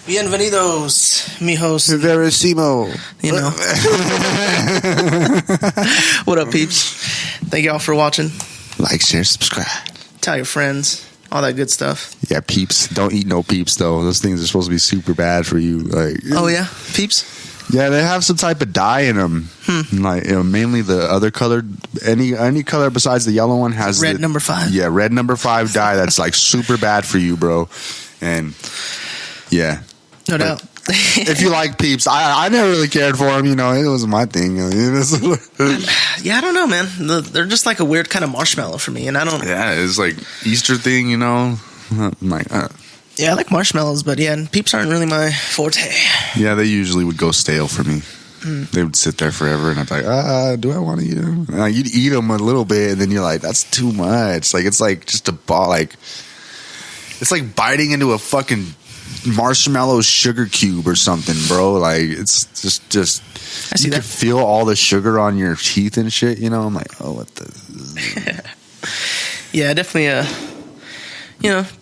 Bienvenidos, mijos. Verissimo. You know. What up, peeps? Thank y'all for watching. Like, share, subscribe. Tell your friends. All that good stuff. Yeah, peeps. Don't eat no peeps, though. Those things are supposed to be super bad for you. Like, oh, yeah? Peeps? Yeah, they have some type of dye in them. Like, mainly the other colored, any color besides the yellow one has red number 5. Yeah, red number 5 dye that's like super bad for you, bro. And yeah. No doubt. If you like peeps, I never really cared for them. You know, it wasn't my thing. Yeah, I don't know, man. They're just like a weird kind of marshmallow for me, and I don't. Yeah, it's like Easter thing, you know. I'm like, yeah, I like marshmallows, but yeah, and peeps aren't really my forte. Yeah, they usually would go stale for me. They would sit there forever, and I'd be like, do I want to eat them? And you'd eat them a little bit, and then you're like, that's too much. Like, it's like just a ball. Like, it's like biting into a fucking marshmallow sugar cube or something, bro. Like, it's just I see you that. can feel all the sugar on your teeth and shit, you know. I'm like, oh, what the Yeah, definitely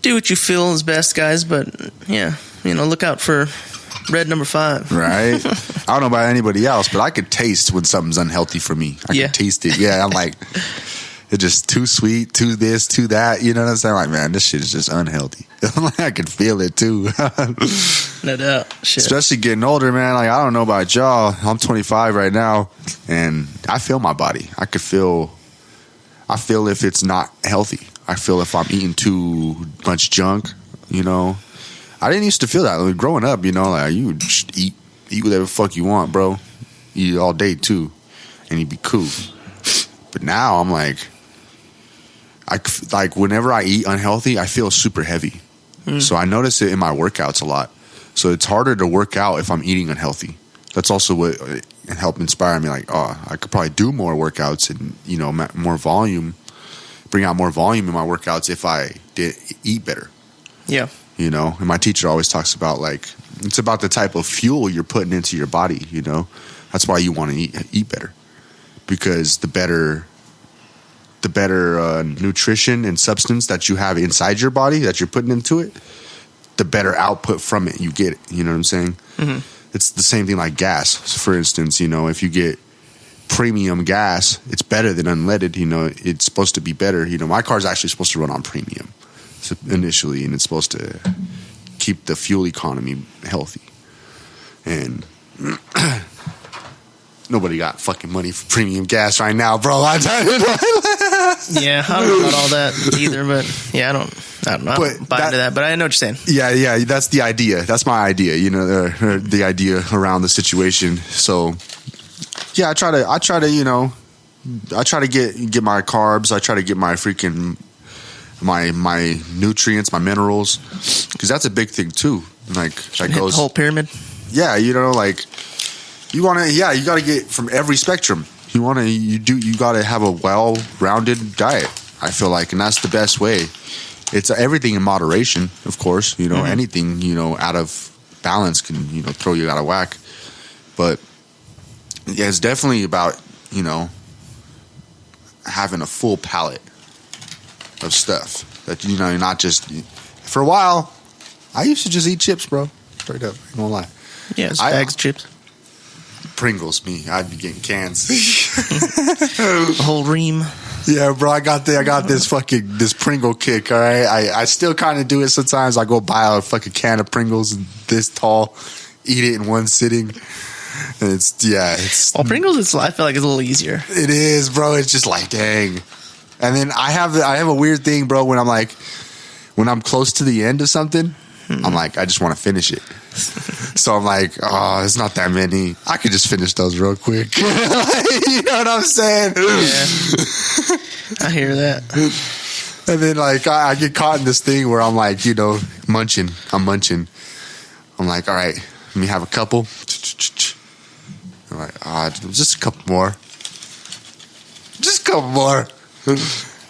do what you feel is best, guys, but yeah, look out for red number 5. right? I don't know about anybody else, but I could taste when something's unhealthy for me. I can taste it. Yeah, I'm like, it's just too sweet, too this, too that. You know what I'm saying? Like, man, this shit is just unhealthy. I can feel it too. No doubt. Shit. Especially getting older, man. Like, I don't know about y'all. I'm 25 right now, and I feel my body. I feel if it's not healthy. I feel if I'm eating too much junk, you know. I didn't used to feel that. Like, growing up, you know, like, you would just eat whatever the fuck you want, bro. Eat it all day too, and you'd be cool. But now I'm like whenever I eat unhealthy, I feel super heavy. So I notice it in my workouts a lot. So it's harder to work out if I'm eating unhealthy. That's also what helped inspire me. Like, oh, I could probably do more workouts and, you know, more volume, bring out more volume in my workouts if I did eat better. Yeah. You know, and my teacher always talks about, like, it's about the type of fuel you're putting into your body, you know. That's why you want to eat better. Because the better nutrition and substance that you have inside your body that you're putting into it, the better output from it you get. You know what I'm saying? Mm-hmm. It's the same thing like gas. So for instance, you know, if you get premium gas, it's better than unleaded. You know, it's supposed to be better. You know, my car's actually supposed to run on premium initially, and it's supposed to keep the fuel economy healthy. And nobody got fucking money for premium gas right now, bro. Yeah, I don't know about all that either, but yeah, I don't know. I don't buy into that, but I know what you're saying. Yeah, that's the idea. That's my idea, you know, the idea around the situation. So, yeah, I try to, you know, I try to get my carbs. I try to get my freaking my nutrients, my minerals, because that's a big thing too. Like, that goes the whole pyramid. Yeah, you know, like, you got to get from every spectrum. You got to have a well-rounded diet, I feel like, and that's the best way. It's everything in moderation, of course. You know, anything, you know, out of balance can, you know, throw you out of whack. But yeah, it's definitely about, you know, having a full palette of stuff that, you know, you're not just. For a while, I used to just eat chips, bro. Straight up, I won't lie. Yeah, it's bags of chips. Pringles, me. I'd be getting cans. A whole ream. Yeah, bro. I got this Pringle kick. All right, I still kind of do it sometimes. I go buy a fucking can of Pringles this tall, eat it in one sitting. And it's. Well, Pringles, I feel like it's a little easier. It is, bro. It's just like, dang. And then I have a weird thing, bro. When I'm close to the end of something, I'm like, I just want to finish it. So I'm like, oh, it's not that many. I could just finish those real quick. You know what I'm saying? Yeah. I hear that. And then, like, I get caught in this thing where I'm like, you know, munching. I'm munching. I'm like, all right, let me have a couple. I'm like, just a couple more. Just a couple more.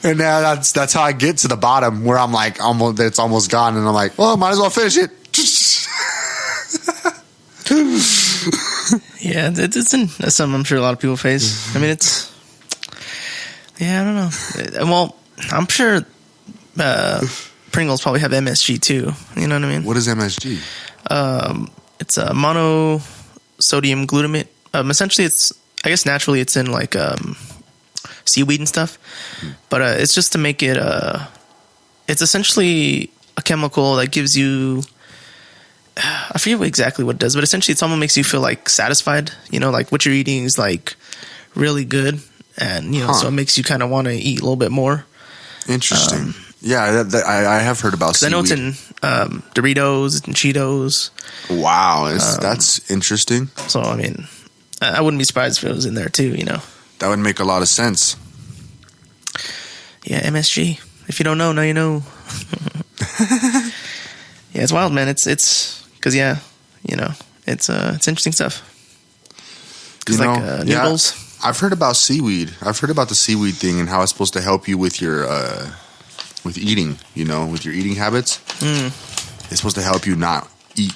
And now that's how I get to the bottom where I'm like, it's almost gone. And I'm like, well, might as well finish it. Yeah, that's something I'm sure a lot of people face. I mean, I don't know. Well, I'm sure Pringles probably have MSG too. You know what I mean? What is MSG? It's a monosodium glutamate. Essentially, I guess naturally it's in like seaweed and stuff, but it's just to make it. It's essentially a chemical that gives you. I forget exactly what it does, but essentially it almost makes you feel like satisfied. You know, like what you're eating is like really good, and you know, so it makes you kind of want to eat a little bit more. Interesting. Yeah, I have heard about seaweed. I know it's in Doritos and Cheetos. Wow, that's interesting. So I mean, I wouldn't be surprised if it was in there too. You know, that would make a lot of sense. Yeah, MSG. If you don't know, now you know. Yeah, it's wild, man. It's because you know, it's interesting stuff. Because like noodles. Yeah, I've heard about seaweed. I've heard about the seaweed thing and how it's supposed to help you with your with eating. You know, with your eating habits. It's supposed to help you not eat.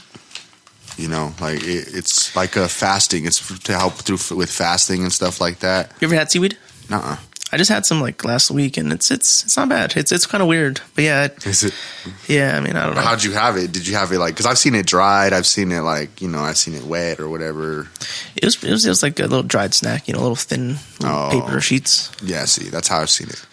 You know, like it's like a fasting. It's to help with fasting and stuff like that. You ever had seaweed? Nuh-uh. I just had some like last week, and it's not bad. It's kind of weird, but yeah. Is it? Yeah, I mean, I don't know. How'd you have it? Did you have it like? Because I've seen it dried. I've seen it like I've seen it wet or whatever. It was like a little dried snack, you know, little thin paper sheets. Yeah, see, that's how I've seen it.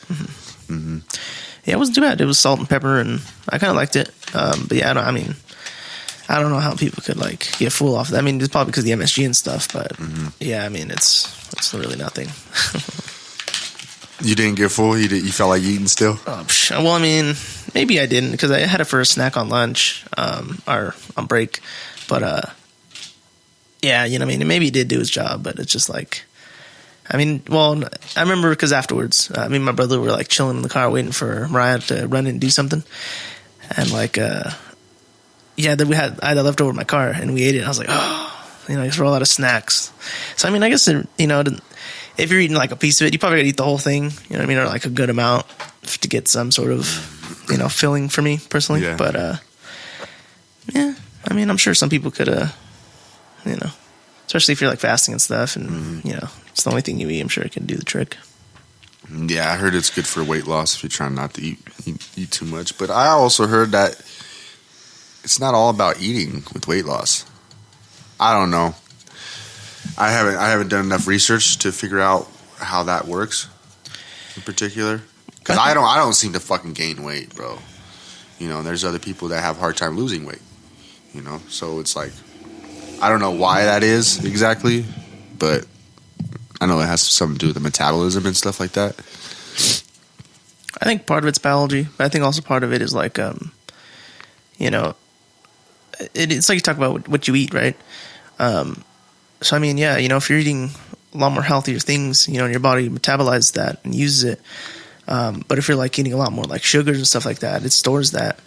Yeah, it wasn't too bad. It was salt and pepper, and I kind of liked it. But yeah, I don't know how people could like get full off of that. I mean, it's probably because of the MSG and stuff, but yeah, I mean, it's really nothing. You didn't get full? You felt like eating still? Well, I mean, maybe I didn't because I had it for a snack on lunch or on break. But yeah, you know what I mean? Maybe it did do its job, but it's just like, I mean, well, I remember because afterwards, me and my brother were like chilling in the car waiting for Mariah to run in and do something. And like, yeah, then I had that left over in my car and we ate it. And I was like, oh, you know, I guess we're all out of snacks. So, I mean, I guess, you know, if you're eating like a piece of it, you probably gotta eat the whole thing, you know what I mean, or like a good amount to get some sort of, you know, filling for me personally. Yeah. But yeah, I mean, I'm sure some people could, you know, especially if you're like fasting and stuff, and you know, it's the only thing you eat. I'm sure it can do the trick. Yeah, I heard it's good for weight loss if you're trying not to eat too much. But I also heard that it's not all about eating with weight loss. I don't know. I haven't done enough research to figure out how that works in particular. Because I don't seem to fucking gain weight, bro. You know, there's other people that have a hard time losing weight. You know, so it's like, I don't know why that is exactly, but I know it has something to do with the metabolism and stuff like that. I think part of it's biology, but I think also part of it is like, you know, it's like you talk about what you eat, right? So, I mean, yeah, you know, if you're eating a lot more healthier things, you know, and your body metabolizes that and uses it. But if you're like eating a lot more like sugars and stuff like that, it stores that.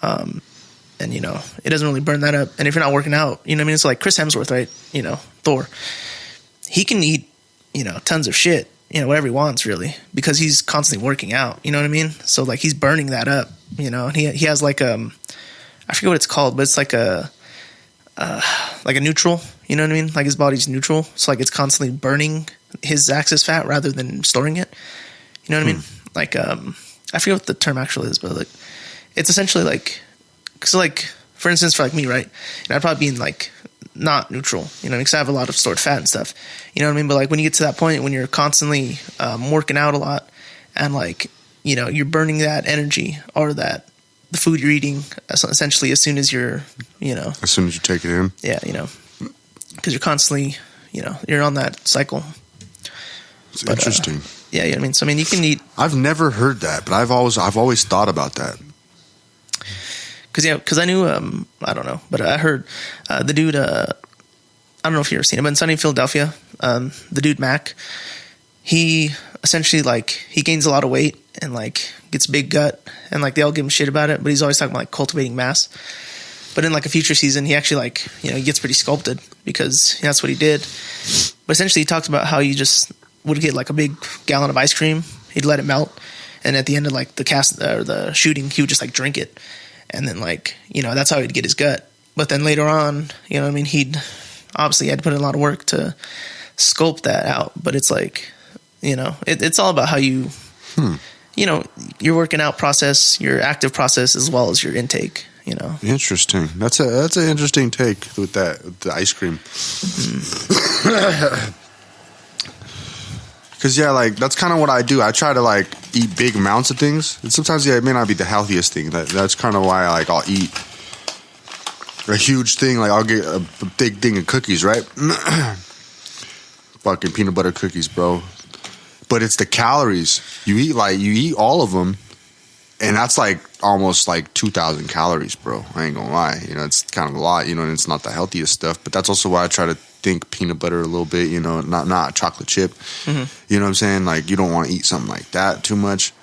And, you know, it doesn't really burn that up. And if you're not working out, you know what I mean? It's like Chris Hemsworth, right? You know, Thor. He can eat, you know, tons of shit, you know, whatever he wants really, because he's constantly working out. You know what I mean? So like he's burning that up, you know, and he has like, I forget what it's called, but it's like a neutral, you know what I mean? Like his body's neutral. So like it's constantly burning his excess fat rather than storing it. You know what I mean? Like, I forget what the term actually is, but like, it's essentially like, so like, for instance, for like me, right? And I'd probably be in like not neutral, you know, because I have a lot of stored fat and stuff. You know what I mean? But like when you get to that point when you're constantly working out a lot and like, you know, you're burning that energy or that the food you're eating essentially as soon as you're, you know. As soon as you take it in. Yeah, you know, because you're constantly, you know, you're on that cycle. It's interesting. Yeah, you know what I mean? So, I mean, you can eat. I've never heard that, but I've always thought about that. Because I knew, I don't know, but I heard the dude, I don't know if you've ever seen him, but in Sunny Philadelphia, the dude Mac, he essentially like, he gains a lot of weight and like gets a big gut and like they all give him shit about it, but he's always talking about like cultivating mass. But in like a future season, he actually like, you know, he gets pretty sculpted because that's what he did. But essentially he talks about how you just would get like a big gallon of ice cream, he'd let it melt, and at the end of like the cast or the shooting, he would just like drink it. And then, like, you know, that's how he'd get his gut. But then later on, you know what I mean, he'd obviously had to put in a lot of work to sculpt that out. But it's like, you know, it's all about how you, you know, your working out process, your active process, as well as your intake. you know. Interesting. That's an interesting take with the ice cream. Because yeah, like that's kind of what I do. I try to like eat big amounts of things, and sometimes it may not be the healthiest thing. That's kind of why like I'll eat a huge thing. Like I'll get a big thing of cookies, right? Fucking peanut butter cookies, bro. But it's the calories. You eat all of them, and that's like almost like 2,000 calories, bro. I ain't gonna lie. You know, it's kind of a lot. You know, and it's not the healthiest stuff. But that's also why I try to think peanut butter a little bit. You know, not chocolate chip. Mm-hmm. You know what I'm saying? Like you don't want to eat something like that too much.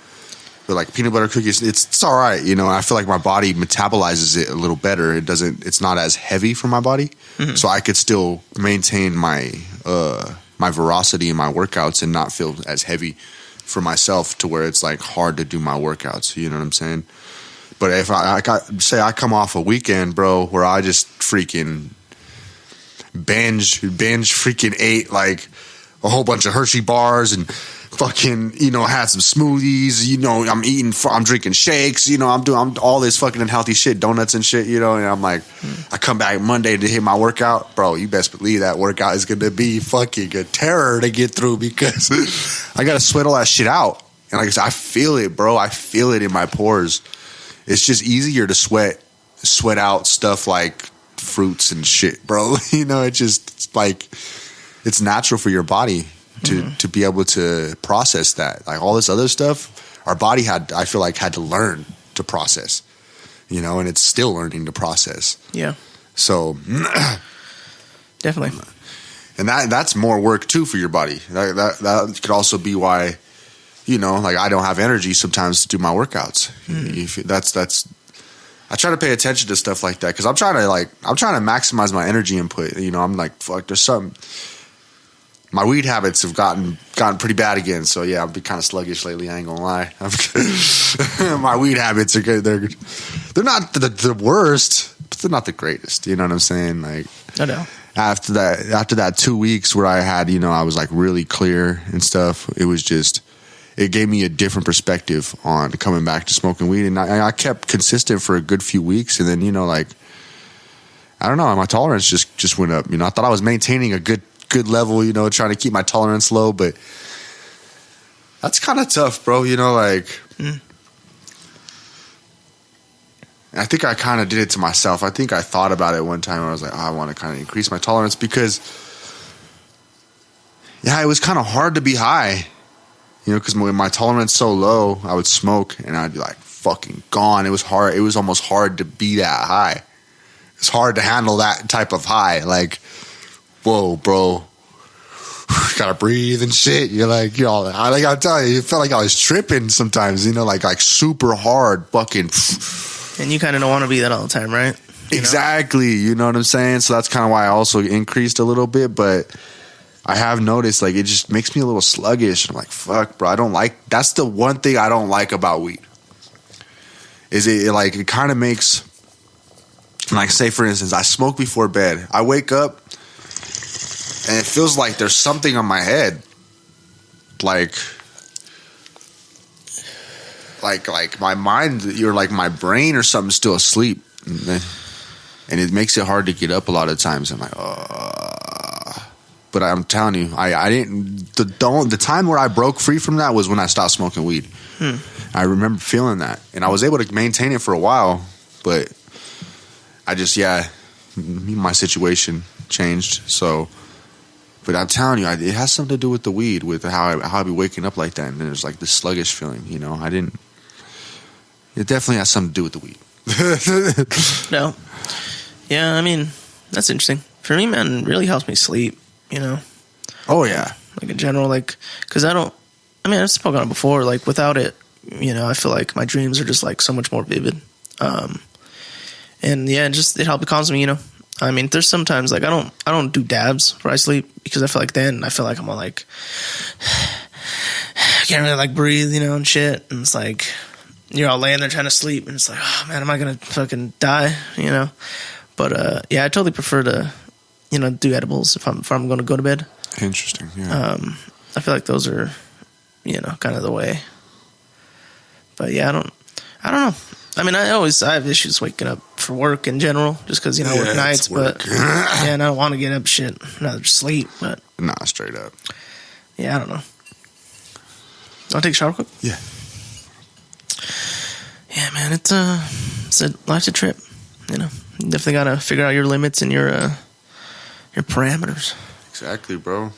But like peanut butter cookies, it's all right. You know, I feel like my body metabolizes it a little better. It's not as heavy for my body, so I could still maintain my my veracity in my workouts and not feel as heavy for myself to where it's like hard to do my workouts. You know what I'm saying? But if I come off a weekend, bro, where I just freaking binge freaking ate like a whole bunch of Hershey bars and fucking, you know, had some smoothies, you know, I'm drinking shakes, you know, I'm doing all this fucking unhealthy shit, donuts and shit, you know, and I'm like, I come back Monday to hit my workout, bro, you best believe that workout is going to be fucking a terror to get through because I got to sweat all that shit out. And like I said, I feel it, bro. I feel it in my pores. It's just easier to sweat out stuff like fruits and shit, bro. You know, it's like, it's natural for your body to be able to process that. Like all this other stuff, our body I feel like had to learn to process, you know, and it's still learning to process. Yeah. So definitely. And that's more work too for your body. That could also be why, you know, like I don't have energy sometimes to do my workouts. That's I try to pay attention to stuff like that because I'm trying to maximize my energy input. You know, I'm like, fuck, there's something. My weed habits have gotten pretty bad again. So yeah, I've been kind of sluggish lately. I ain't gonna lie. My weed habits are good. They're not the worst, but they're not the greatest. You know what I'm saying? Like, no. After that 2 weeks where I had, you know, I was like really clear and stuff. It gave me a different perspective on coming back to smoking weed, and I kept consistent for a good few weeks, and then, you know, like, I don't know, my tolerance just went up. You know, I thought I was maintaining a good level, you know, trying to keep my tolerance low, but that's kind of tough, bro. You know, like, I think I kind of did it to myself. I think I thought about it one time where I was like, I want to kind of increase my tolerance because, yeah, it was kind of hard to be high. You know, because when my tolerance so low, I would smoke and I'd be like fucking gone. It was hard. It was almost hard to be that high. It's hard to handle that type of high. Like, whoa, bro, gotta breathe and shit. You're like, I'm telling you, it felt like I was tripping sometimes. You know, like super hard, fucking. And you kind of don't want to be that all the time, right? Exactly. You know what I'm saying? So that's kind of why I also increased a little bit, but I have noticed, like, it just makes me a little sluggish. I'm like, fuck, bro, that's the one thing I don't like about weed. Is it kind of makes, like, say, for instance, I smoke before bed. I wake up, and it feels like there's something on my head. Like my mind, you're like my brain or something's still asleep. And it makes it hard to get up a lot of times. I'm like, But I'm telling you, I didn't. The time where I broke free from that was when I stopped smoking weed. I remember feeling that, and I was able to maintain it for a while. But I just, my situation changed. So, but I'm telling you, it has something to do with the weed, with how I be waking up like that, and there's like this sluggish feeling. You know, it definitely has something to do with the weed. No, yeah, I mean, that's interesting. For me, man, it really helps me sleep. You know? Oh, yeah. Like in general, like, because I've spoken on it before, like, without it, you know, I feel like my dreams are just, like, so much more vivid. And, yeah, it calms me, you know? I mean, there's sometimes, like, I don't do dabs where I sleep because I feel like then I feel like I'm all, like, I can't really, like, breathe, you know, and shit. And it's like, you're all laying there trying to sleep, and it's like, oh, man, am I going to fucking die, you know? But, yeah, I totally prefer to, you know, do edibles if I'm going to go to bed. Interesting. Yeah. I feel like those are, you know, kind of the way. But yeah, I don't know. I mean, I have issues waking up for work in general, just because I work nights. But and I don't want to get up. Shit, rather just sleep. But nah, straight up. Yeah, I don't know. I'll take a shower quick. Yeah. Yeah, man, life's a trip. You definitely gotta figure out your limits and your parameters. Exactly, bro.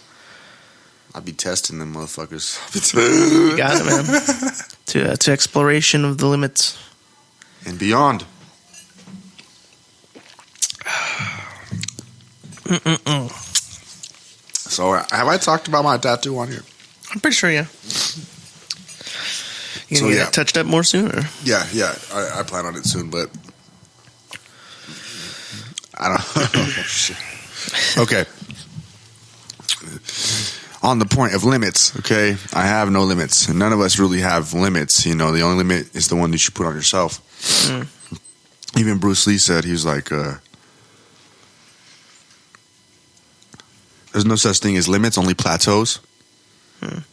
I'll be testing them motherfuckers. You got it, man. To exploration of the limits and beyond. So, have I talked about my tattoo on here? I'm pretty sure, yeah. You gonna get it touched up more soon? Or? Yeah. I plan on it soon, but I don't know. Shit. Okay. On the point of limits, okay, I have no limits. And none of us really have limits. The only limit is the one that you put on yourself. Even Bruce Lee said, he was like, there's no such thing as limits, only plateaus.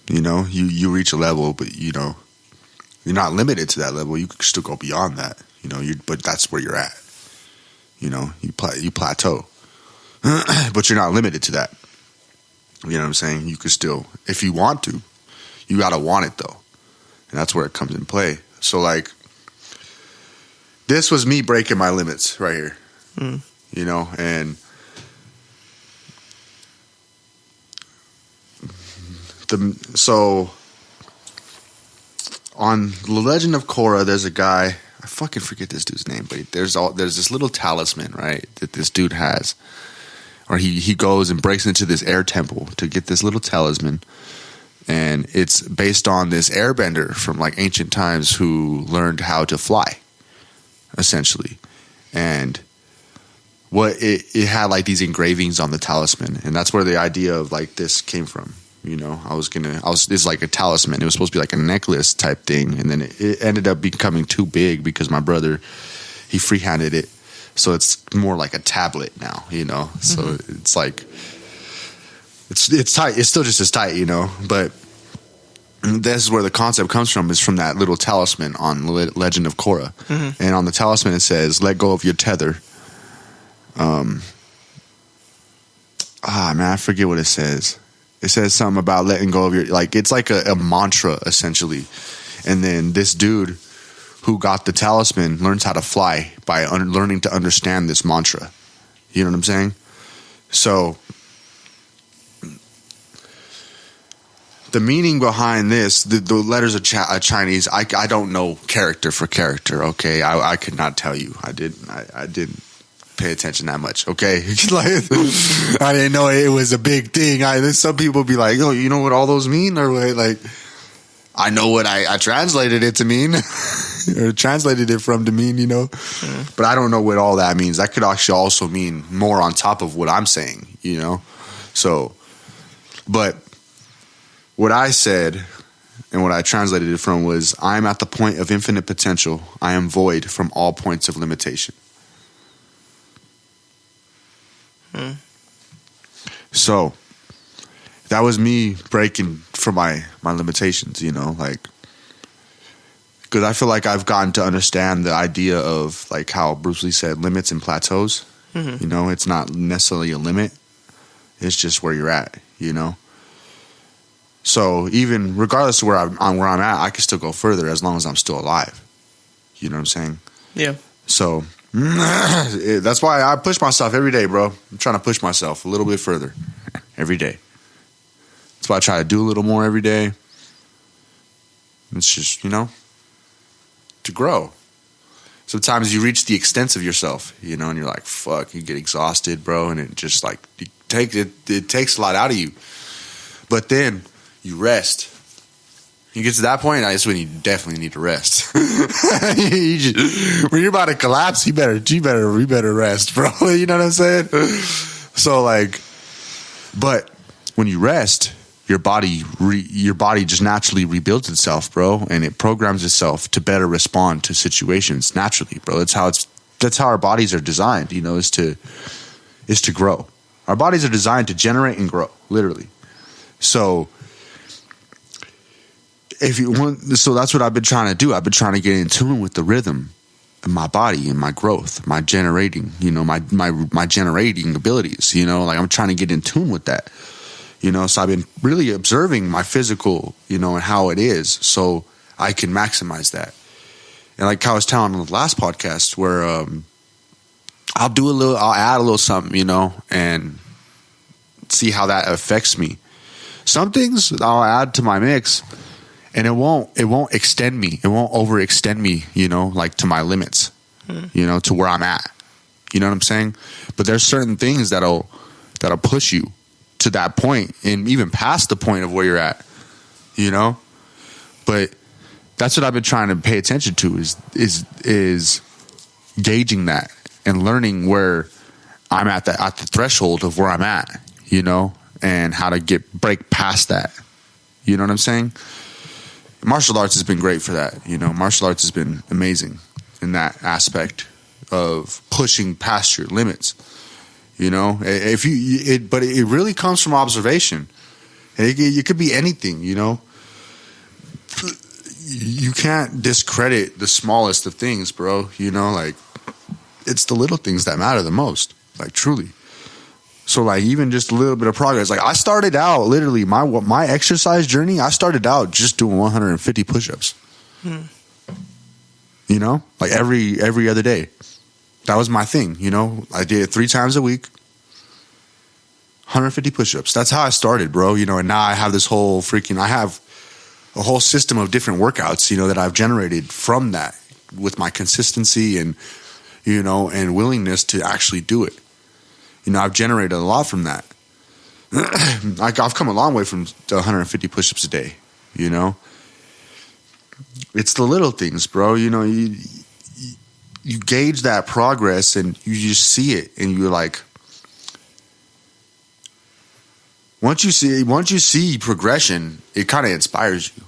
You reach a level, but you're not limited to that level. You can still go beyond that. But that's where you're at. You plateau, but you're not limited to that. You know what I'm saying? You could still, if you want to, you gotta want it though, and that's where it comes in play. So like, this was me breaking my limits right here. And so on The Legend of Korra, there's a guy, I fucking forget this dude's name, but there's this little talisman, right, that this dude has. Or he goes and breaks into this air temple to get this little talisman. And it's based on this airbender from like ancient times who learned how to fly, essentially. And what it had like these engravings on the talisman. And that's where the idea of like this came from. It's like a talisman. It was supposed to be like a necklace type thing. And then it ended up becoming too big because my brother, he freehanded it. So it's more like a tablet now, So it's like, it's tight. It's still just as tight, But this is where the concept comes from, is from that little talisman on Legend of Korra. And on the talisman it says, let go of your tether. I forget what it says. It says something about letting go of your, like, it's like a mantra, essentially. And then this dude who got the talisman learns how to fly by learning to understand this mantra. You know what I'm saying? So the meaning behind this, the letters of Chinese, I don't know character for character, okay? I could not tell you. I didn't pay attention that much, okay? Like, I didn't know it was a big thing. Some people be like, oh, you know what all those mean? Or what, like, I know what I translated it to mean, or translated it from to mean, but I don't know what all that means. That could actually also mean more on top of what I'm saying, So, but what I said and what I translated it from was, I am at the point of infinite potential. I am void from all points of limitation. So that was me breaking from my limitations, like, because I feel like I've gotten to understand the idea of like how Bruce Lee said, limits and plateaus. It's not necessarily a limit. It's just where you're at, So even regardless of where I'm at, I can still go further as long as I'm still alive. You know what I'm saying? Yeah. So that's why I push myself every day, bro. I'm trying to push myself a little bit further every day. That's why I try to do a little more every day. It's just, to grow. Sometimes you reach the extent of yourself, and you're like, fuck, you get exhausted, bro, and it just like it takes a lot out of you. But then you rest. You get to that point, that's when you definitely need to rest. When you're about to collapse, you better rest, bro. You know what I'm saying? So like, but when you rest, your body just naturally rebuilds itself, bro, and it programs itself to better respond to situations naturally, bro. That's how our bodies are designed, is to grow. Our bodies are designed to generate and grow, literally. So so that's what I've been trying to do. I've been trying to get in tune with the rhythm my body and my growth, my generating, my generating abilities, like I'm trying to get in tune with that, so I've been really observing my physical, and how it is, so I can maximize that. And like I was telling on the last podcast, where I'll add a little something, and see how that affects me. Some things I'll add to my mix, and it won't extend me. It won't overextend me, like to my limits, to where I'm at. You know what I'm saying? But there's certain things that'll push you to that point and even past the point of where you're at, But that's what I've been trying to pay attention to is gauging that and learning where I'm at the threshold of where I'm at, and how to break past that. You know what I'm saying? Martial arts has been great for that. Martial arts has been amazing in that aspect of pushing past your limits. But it really comes from observation. It could be anything. You can't discredit the smallest of things, bro. Like it's the little things that matter the most. Like truly. So like even just a little bit of progress. Like I started out literally my exercise journey. I started out just doing 150 push-ups. Like every other day. That was my thing. I did it 3 times a week. 150 push-ups. That's how I started, bro. And now I have this whole I have a whole system of different workouts, that I've generated from that with my consistency and and willingness to actually do it. I've generated a lot from that. I've come a long way from 150 push-ups a day, It's the little things, bro. You gauge that progress and you just see it and you're like, once you see progression, it kind of inspires you.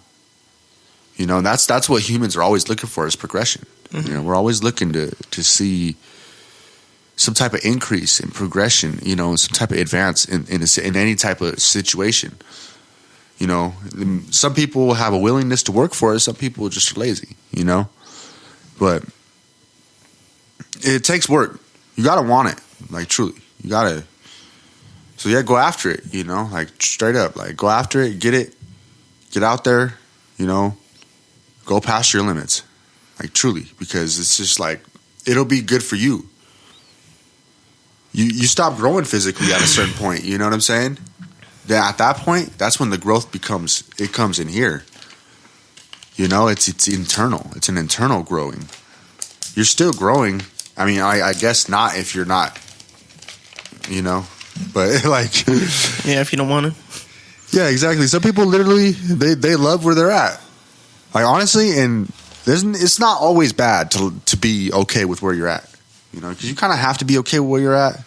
That's what humans are always looking for is progression. Mm-hmm. We're always looking to see some type of increase in progression, some type of advance in any type of situation. Some people have a willingness to work for it. Some people just are lazy, but it takes work. You got to want it, like truly. You got to. So yeah, go after it, like straight up, like go after it, get out there, go past your limits, like truly, because it's just like, it'll be good for you. You stop growing physically at a certain point, you know what I'm saying? At that point, that's when the growth comes in here. It's internal. It's an internal growing. You're still growing. I mean, I guess not if you're not, but like. Yeah, if you don't want to. Yeah, exactly. Some people literally, they love where they're at. Like honestly, and it's not always bad to be okay with where you're at. Because you kind of have to be okay with where you're at,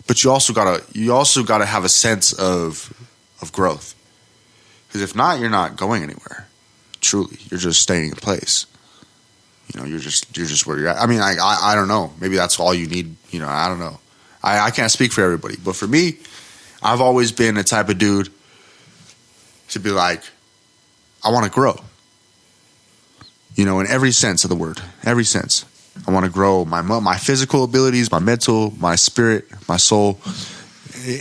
but you also gotta have a sense of growth. Because if not, you're not going anywhere. Truly, you're just staying in place. You're just where you're at. I mean, I don't know. Maybe that's all you need. I don't know. I can't speak for everybody, but for me, I've always been the type of dude to be like, I want to grow. In every sense of the word, every sense. I want to grow my physical abilities, my mental, my spirit, my soul,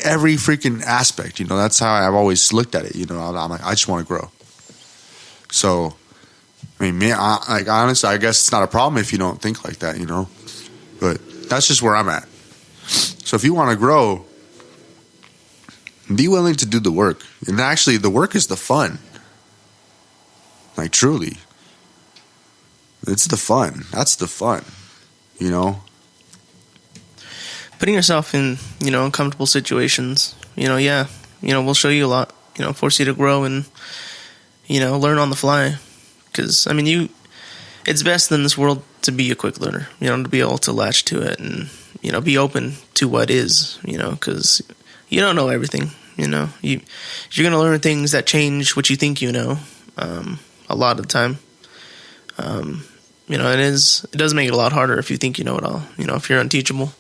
every freaking aspect. That's how I've always looked at it. I'm like, I just want to grow. So, I mean, man, honestly, I guess it's not a problem if you don't think like that, But that's just where I'm at. So if you want to grow, be willing to do the work. And actually, the work is the fun. Like, truly. It's the fun. That's the fun, Putting yourself in, uncomfortable situations, will show you a lot, force you to grow and, learn on the fly. Because, I mean, it's best in this world to be a quick learner, to be able to latch to it and, be open to what is, because you don't know everything, you're going to learn things that change what you think a lot of the time. It does make it a lot harder if you think you know it all, if you're unteachable.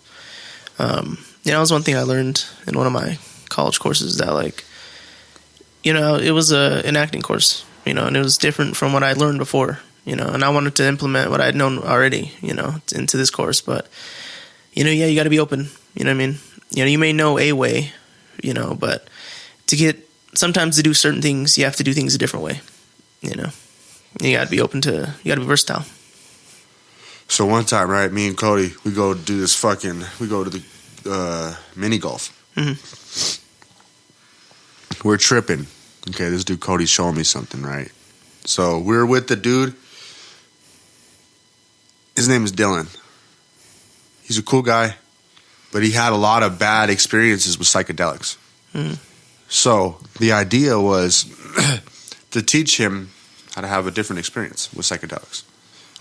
That was one thing I learned in one of my college courses that it was an acting course, and it was different from what I learned before. and I wanted to implement what I had known already, into this course. But, you got to be open, you know what I mean? You may know a way, but sometimes to do certain things, you have to do things a different way, You got to be open you got to be versatile. So one time, right, me and Cody, we go to the mini golf. Mm-hmm. We're tripping. Okay, this dude Cody's showing me something, right? So we're with the dude. His name is Dylan. He's a cool guy, but he had a lot of bad experiences with psychedelics. Mm-hmm. So the idea was to teach him how to have a different experience with psychedelics,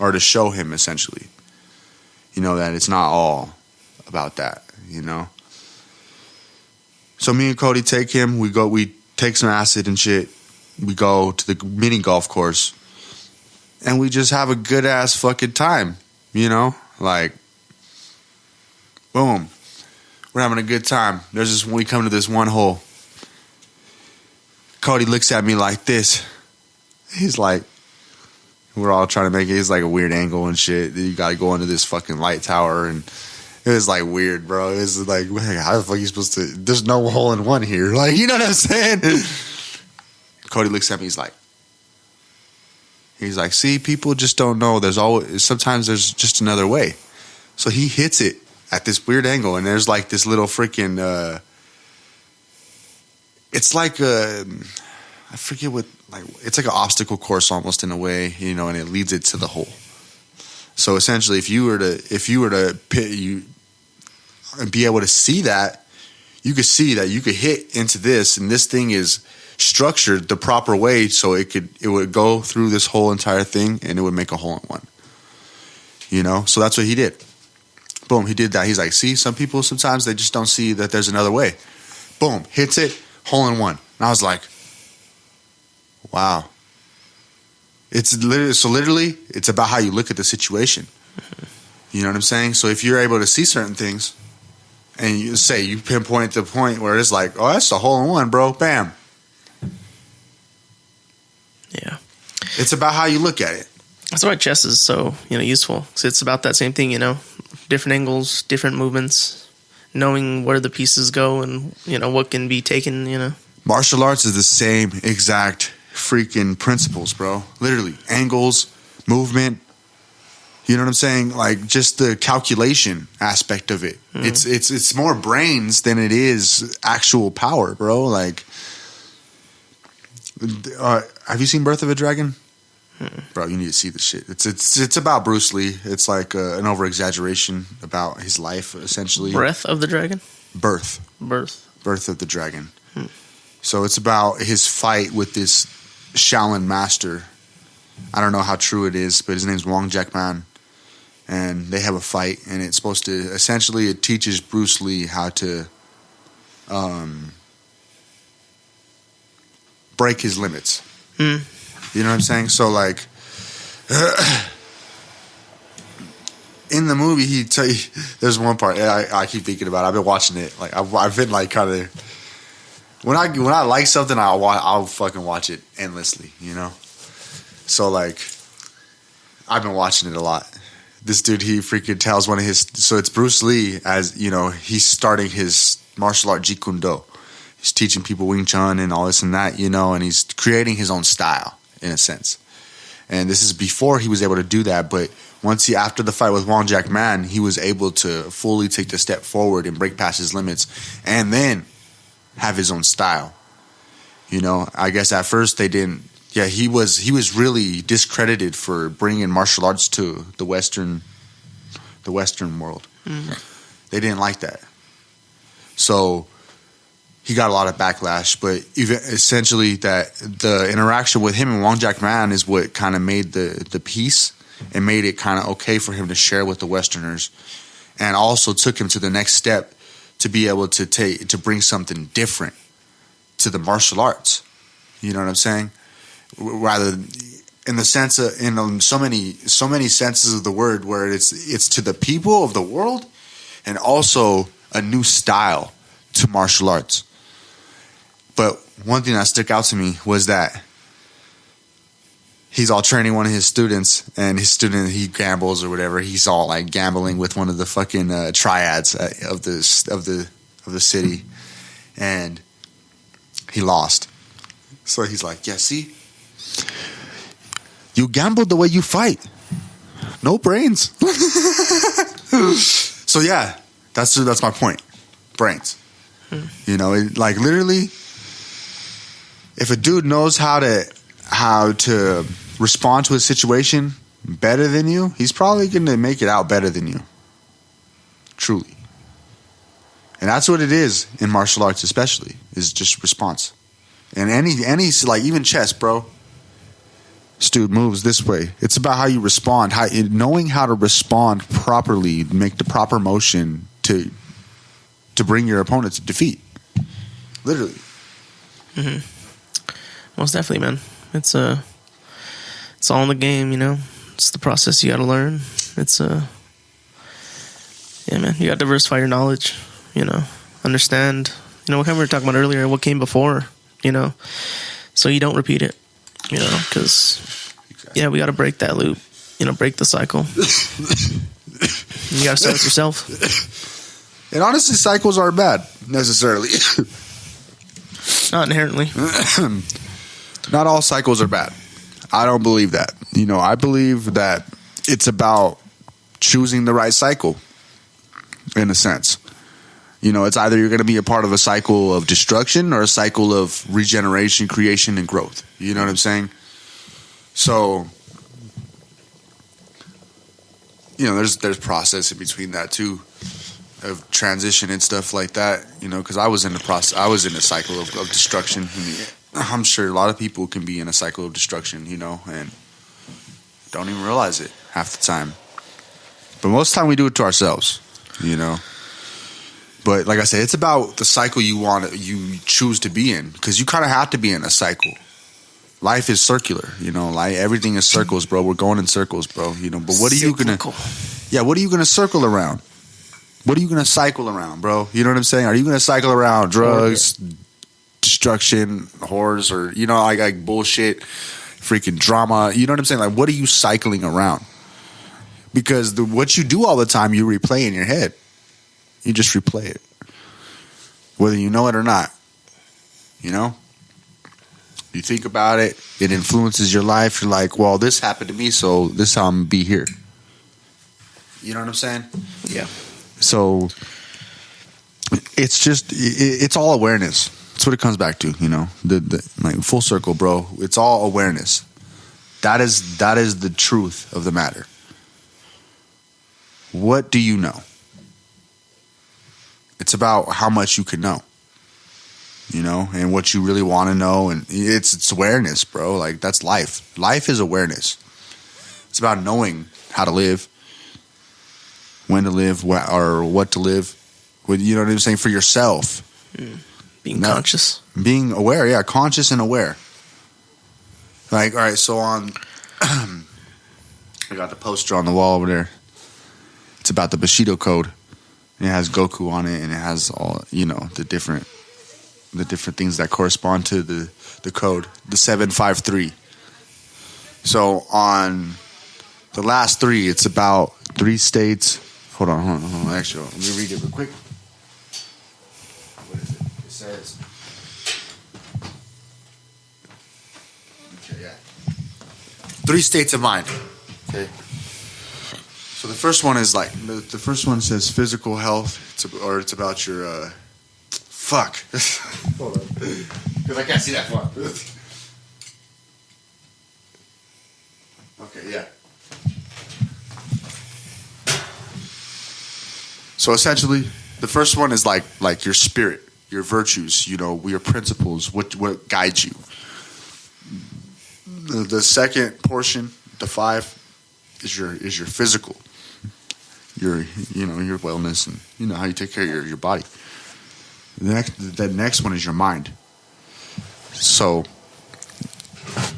or to show him essentially, that it's not all about that, So me and Cody take him. We take some acid and shit. We go to the mini golf course, and we just have a good ass fucking time, like, boom, we're having a good time. We come to this one hole. Cody looks at me like this. He's like, we're all trying to make it. It's like a weird angle and shit. You got to go into this fucking light tower, and it was like weird, bro. It was like, how the fuck are you supposed to? There's no hole in one here. Like, you know what I'm saying? Cody looks at me. He's like, see, people just don't know. Sometimes there's just another way. So he hits it at this weird angle, and there's like this little freaking. It's like I forget what. Like, it's like an obstacle course almost in a way, and it leads it to the hole. So essentially, if you were to be able to see that, you could see that you could hit into this, and this thing is structured the proper way, so it would go through this whole entire thing, and it would make a hole in one. So that's what he did. Boom, he did that. He's like, see, some people sometimes they just don't see that there's another way. Boom, hits it, hole in one. And I was like, wow. It's literally, it's about how you look at the situation. You know what I'm saying? So if you're able to see certain things, and you pinpoint the point where it's like, oh, that's a hole in one, bro. Bam. Yeah. It's about how you look at it. That's why chess is so, useful. So it's about that same thing, different angles, different movements, knowing where the pieces go and, what can be taken, Martial arts is the same exact freaking principles, bro. Literally, angles, movement. You know what I'm saying? Like, just the calculation aspect of it. Mm. It's more brains than it is actual power, bro. Like, have you seen Birth of a Dragon? Bro, you need to see this shit. It's about Bruce Lee. It's like an over exaggeration about his life, essentially. Breath of the Dragon. Birth of the Dragon. So it's about his fight with this Shaolin master. I don't know how true it is, but his name's Wong Jack Man. And they have a fight, and it's supposed to, essentially, it teaches Bruce Lee how to break his limits. You know what I'm saying? So, like, in the movie, there's one part I keep thinking about. I've been watching it. Like, I've been, like, kind of, when I like something, I'll fucking watch it endlessly, So, like, I've been watching it a lot. This dude, he freaking tells one of his... So it's Bruce Lee, as, he's starting his martial art Jeet Kune Do. He's teaching people Wing Chun and all this and that, and he's creating his own style, in a sense. And this is before he was able to do that, but after the fight with Wong Jack Man, he was able to fully take the step forward and break past his limits, and then have his own style. I guess at first they didn't... Yeah, he was really discredited for bringing martial arts to the Western world. Mm-hmm. They didn't like that. So he got a lot of backlash, but essentially that the interaction with him and Wong Jack Man is what kind of made the peace and made it kind of okay for him to share with the Westerners, and also took him to the next step to be able to bring something different to the martial arts. You know what I'm saying? Rather, in the sense of, in so many senses of the word, where it's to the people of the world, and also a new style to martial arts. But one thing that stuck out to me was that he's all training one of his students, and his student, he gambles or whatever. He's all like gambling with one of the fucking triads of the city, and he lost. So he's like, yeah, see, you gambled the way you fight. No brains. So yeah, that's my point. Brains. You know, like literally, if a dude knows how to respond to a situation better than you, he's probably going to make it out better than you. Truly. And that's what it is in martial arts, especially, is just response. And any like even chess, bro. This dude moves this way. It's about how you respond, knowing how to respond properly, make the proper motion to bring your opponent to defeat. Literally. Most definitely, man. It's all in the game, you know. It's the process you got to learn. It's yeah, man. You got to diversify your knowledge. You know, understand. You know, what kind we were talking about earlier. What came before. You know, so you don't repeat it. You know, because yeah, we got to break that loop. You know, break the cycle. You got to start with yourself. And honestly, cycles aren't bad necessarily. Not inherently. Not all cycles are bad. I don't believe that. You know, I believe that it's about choosing the right cycle, in a sense. You know, it's either you're going to be a part of a cycle of destruction or a cycle of regeneration, creation, and growth. You know what I'm saying? So, you know, there's process in between that too, of transition and stuff like that. You know, because I was in the process. I was in a cycle of destruction. I'm sure a lot of people can be in a cycle of destruction, you know, and don't even realize it half the time. But most of the time we do it to ourselves, you know. But like I said, it's about the cycle you choose to be in, because you kind of have to be in a cycle. Life is circular, you know. Like everything is circles, bro. We're going in circles, bro. You know. But what are you gonna? Yeah, what are you gonna circle around? What are you gonna cycle around, bro? You know what I'm saying? Are you gonna cycle around drugs, destruction, whores, or you know, like bullshit, freaking drama? You know what I'm saying? Like, what are you cycling around? Because what you do all the time, you replay in your head. You just replay it, whether you know it or not. You know, you think about it, it influences your life. You're like, well, this happened to me, so this is how I'm gonna be here. You know what I'm saying? Yeah. So it's just it's all awareness. That's what it comes back to. You know, the like full circle, bro. It's all awareness. That is the truth of the matter. What do you know? It's about how much you can know, you know, and what you really want to know. And it's awareness, bro. Like, that's life. Life is awareness. It's about knowing how to live, when to live, or what to live. You know what I'm saying? For yourself. Being conscious. Being aware, yeah. Conscious and aware. Like, all right, so on... I got the poster on the wall over there. It's about the Bushido Code. It has Goku on it, and it has all, you know, the different things that correspond to the code, the 753. So on the last three, it's about 3 states. Hold on. Actually, let me read it real quick. What is it? It says, okay, yeah, 3 states of mind. Okay. So the first one is like the first one says physical health. It's about your fuck. Hold on, because I can't see that far. Okay, yeah. So essentially, the first one is like your spirit, your virtues, you know, your principles, what guides you. The second portion, the 5, is your physical. Your wellness, and you know how you take care of your body. The next one is your mind. So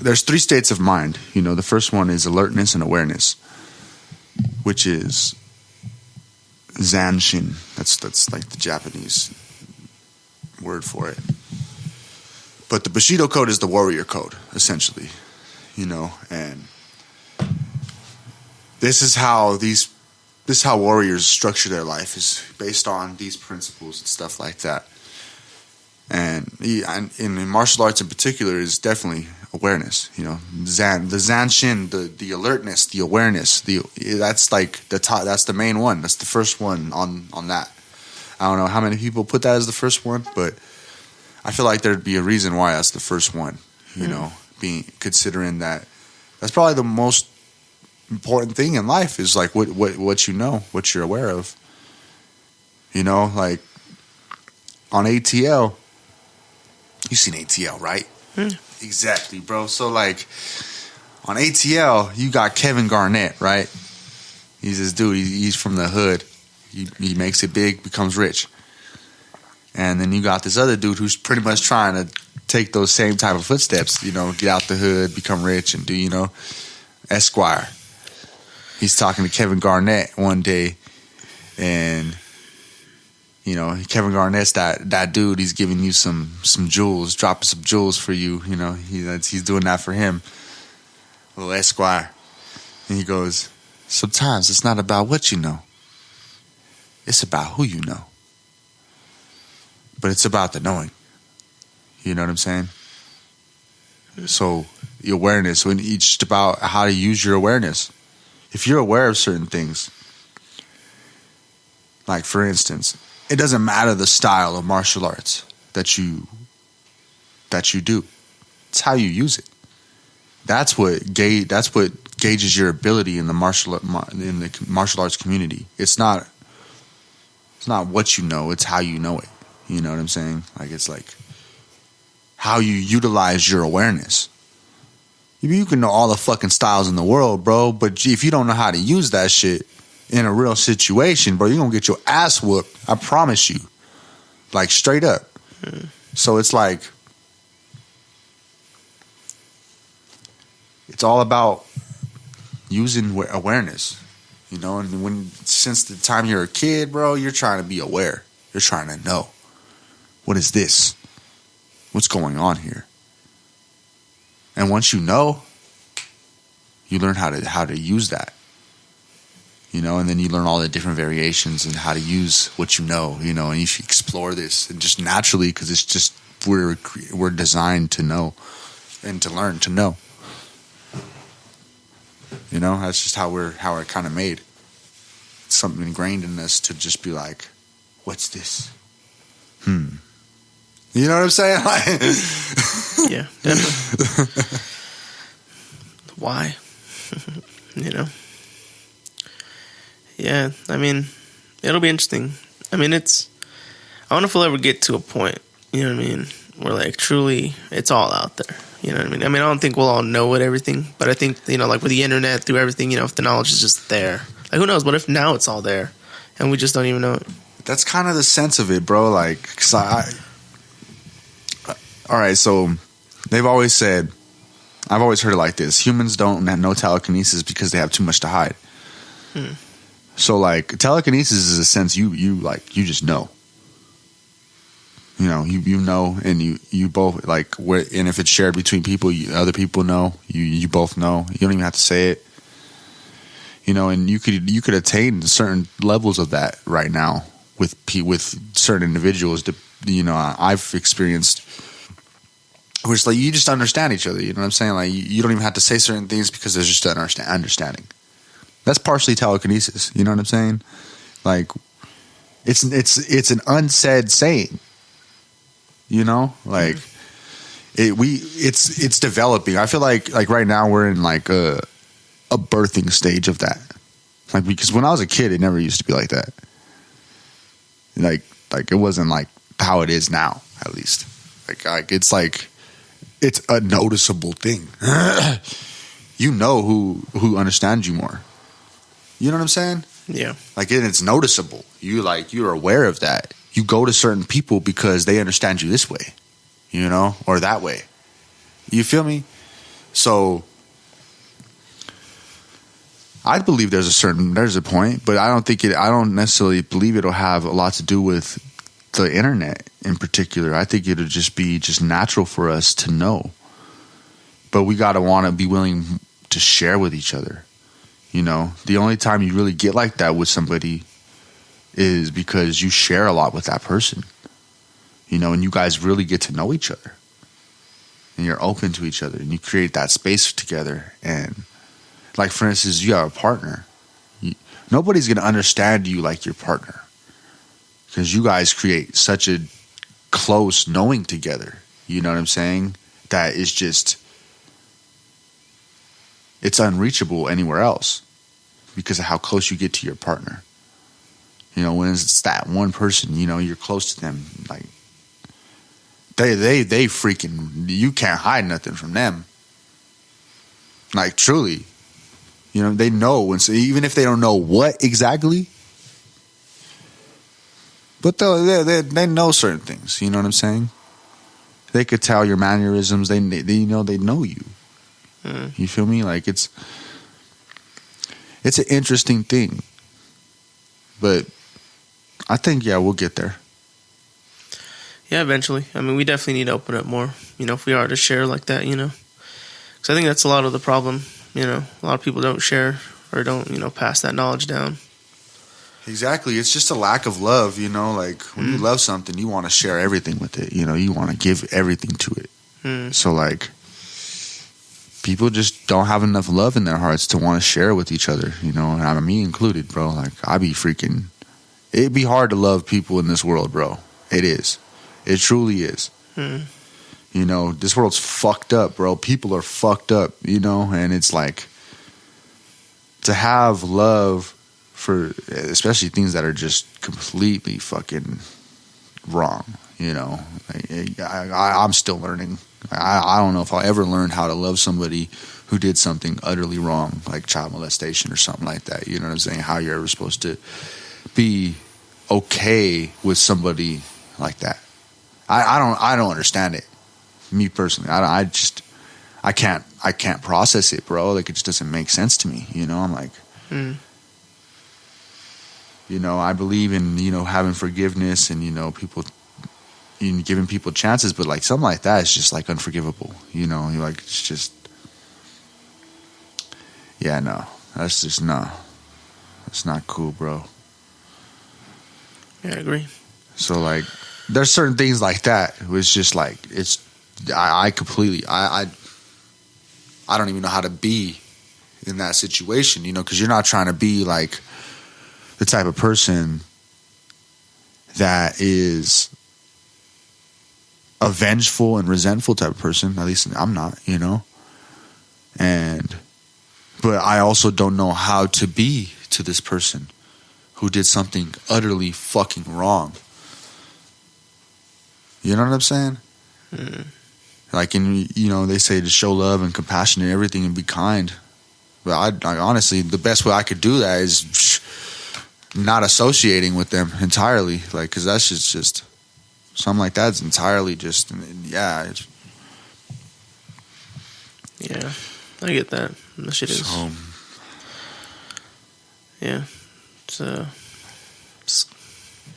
there's 3 states of mind. You know, the first one is alertness and awareness, which is Zanshin. That's like the Japanese word for it. But the Bushido Code is the warrior code, essentially. you know, and this is how warriors structure their life, is based on these principles and stuff like that. And in martial arts in particular is definitely awareness. You know, the Zanshin, the alertness, the awareness. That's like that's the main one. That's the first one on that. I don't know how many people put that as the first one, but I feel like there'd be a reason why that's the first one. You know, considering that that's probably the most important thing in life is like what you know, what you're aware of. You know, like on ATL. You've seen ATL, right? Exactly, bro. So, like, on ATL, you got Kevin Garnett, right? He's this dude. He's from the hood. He makes it big, becomes rich. And then you got this other dude who's pretty much trying to take those same type of footsteps, you know, get out the hood, become rich, and do, you know, Esquire. He's talking to Kevin Garnett one day, and you know, Kevin Garnett's that dude. He's giving you some jewels, dropping some jewels for you. You know, he's doing that for him. Little Esquire. And he goes, sometimes it's not about what you know. It's about who you know. But it's about the knowing. You know what I'm saying? So, the awareness, when it's just about how to use your awareness. If you're aware of certain things, like for instance, it doesn't matter the style of martial arts that you do. It's how you use it. That's what gauges your ability in the martial arts community. It's not what you know, it's how you know it. You know what I'm saying? Like, it's like how you utilize your awareness. You can know all the fucking styles in the world, bro, but if you don't know how to use that shit in a real situation, bro, you're going to get your ass whooped. I promise you. Like, straight up. So it's like, it's all about using awareness, you know, and since the time you're a kid, bro, you're trying to be aware. You're trying to know, what is this? What's going on here? And once you know, you learn how to use that. You know, and then you learn all the different variations and how to use what you know, and you should explore this and just naturally, because it's just we're designed to know and to learn to know. You know, that's just how we're kind of made. It's something ingrained in us to just be like, what's this? You know what I'm saying? Like, yeah, definitely. Why? You know. Yeah, I mean, it'll be interesting. I mean, I wonder if we'll ever get to a point, you know what I mean, where, like, truly it's all out there, you know what I mean? I mean, I don't think we'll all know it, everything, but I think, you know, like with the internet, through everything, you know, if the knowledge is just there. Like, who knows? What if now it's all there and we just don't even know it? That's kind of the sense of it, bro. Like, cause all right, so they've always said, I've always heard it like this: humans don't know telekinesis because they have too much to hide. So, like, telekinesis is a sense you just know. You know, you know, and you both, like, and if it's shared between people, other people know. You both know. You don't even have to say it. You know, and you could attain certain levels of that right now with certain individuals. You know, I've experienced, where it's like you just understand each other. You know what I'm saying? Like, you don't even have to say certain things because there's just an understanding. That's partially telekinesis. You know what I'm saying? Like, it's an unsaid saying. You know, like it's developing. I feel like right now we're in like a birthing stage of that. Like, because when I was a kid, it never used to be like that. Like it wasn't like how it is now, at least. Like it's a noticeable thing. You know who understands you more. You know what I'm saying? Yeah. Like, and it's noticeable. You're aware of that. You go to certain people because they understand you this way, you know, or that way. You feel me? So I believe there's a point, but I don't necessarily believe it'll have a lot to do with the internet in particular. I think it'll just be natural for us to know. but we gotta want to be willing to share with each other. You know, the only time you really get like that with somebody is because you share a lot with that person. You know, and you guys really get to know each other, and you're open to each other, and you create that space together. And like, for instance, you have a partner. Nobody's gonna understand you like your partner, because you guys create such a close knowing together. You know what I'm saying? That is just, it's unreachable anywhere else because of how close you get to your partner. You know, when it's that one person, you know, you're close to them, like they freaking, you can't hide nothing from them. Like, truly, you know, they know, and so even if they don't know what exactly, but they know certain things. You know what I'm saying? They could tell your mannerisms. They know you. You feel me? Like, it's an interesting thing, but I think, yeah, we'll get there. Yeah, eventually. I mean, we definitely need to open up more, you know, if we are to share like that, you know. Because I think that's a lot of the problem, you know. A lot of people don't share or don't, you know, pass that knowledge down. Exactly. It's just a lack of love, you know. Like, when you love something, you want to share everything with it. You know, you want to give everything to it. So, like, people just don't have enough love in their hearts to want to share with each other, you know. And I mean, me included, bro. Like, it'd be hard to love people in this world, bro. It is. It truly is. You know, this world's fucked up, bro. People are fucked up, you know. And it's like, to have love for especially things that are just completely fucking wrong, you know. I'm still learning. I don't know if I'll ever learn how to love somebody who did something utterly wrong, like child molestation or something like that. You know what I'm saying? How you're ever supposed to be okay with somebody like that. I don't understand it. Me personally, I can't process it, bro. Like, it just doesn't make sense to me. You know, I'm like, you know, I believe in, you know, having forgiveness and, you know, people, you know, giving people chances, but like something like that is just like unforgivable. You know, you're like, it's just, yeah, no, that's just no, that's not cool, bro. Yeah, I agree. So like, there's certain things like that. It's just like, it's, I completely, I don't even know how to be in that situation, you know, because you're not trying to be like the type of person that is a vengeful and resentful type of person. At least I'm not, you know. But I also don't know how to be to this person who did something utterly fucking wrong. You know what I'm saying? Like, you know, they say to show love and compassion and everything and be kind. But I honestly, the best way I could do that is not associating with them entirely. Like, because that's just something like that's entirely just, yeah. Yeah, I get that. That shit is. So, yeah, it's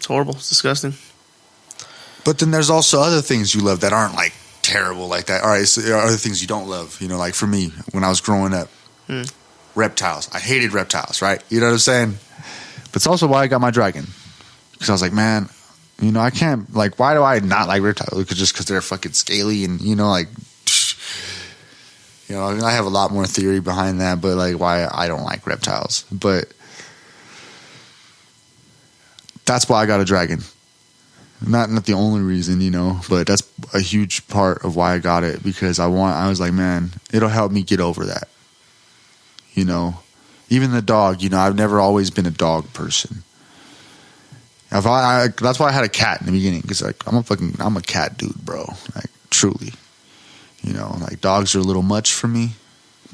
horrible. It's disgusting. but then there's also other things you love that aren't like terrible like that. All right, so there are other things you don't love. You know, like for me, when I was growing up, reptiles. I hated reptiles, right? You know what I'm saying? But it's also why I got my dragon. Because I was like, man, you know, I can't, like, why do I not like reptiles? Just because they're fucking scaly and, you know, like, you know, I mean, I have a lot more theory behind that, but like why I don't like reptiles. But that's why I got a dragon. Not the only reason, you know, but that's a huge part of why I got it, because I was like, man, it'll help me get over that. You know, even the dog, you know, I've never always been a dog person. That's why I had a cat in the beginning, because like I'm a cat dude, bro. Like, truly, you know, like dogs are a little much for me,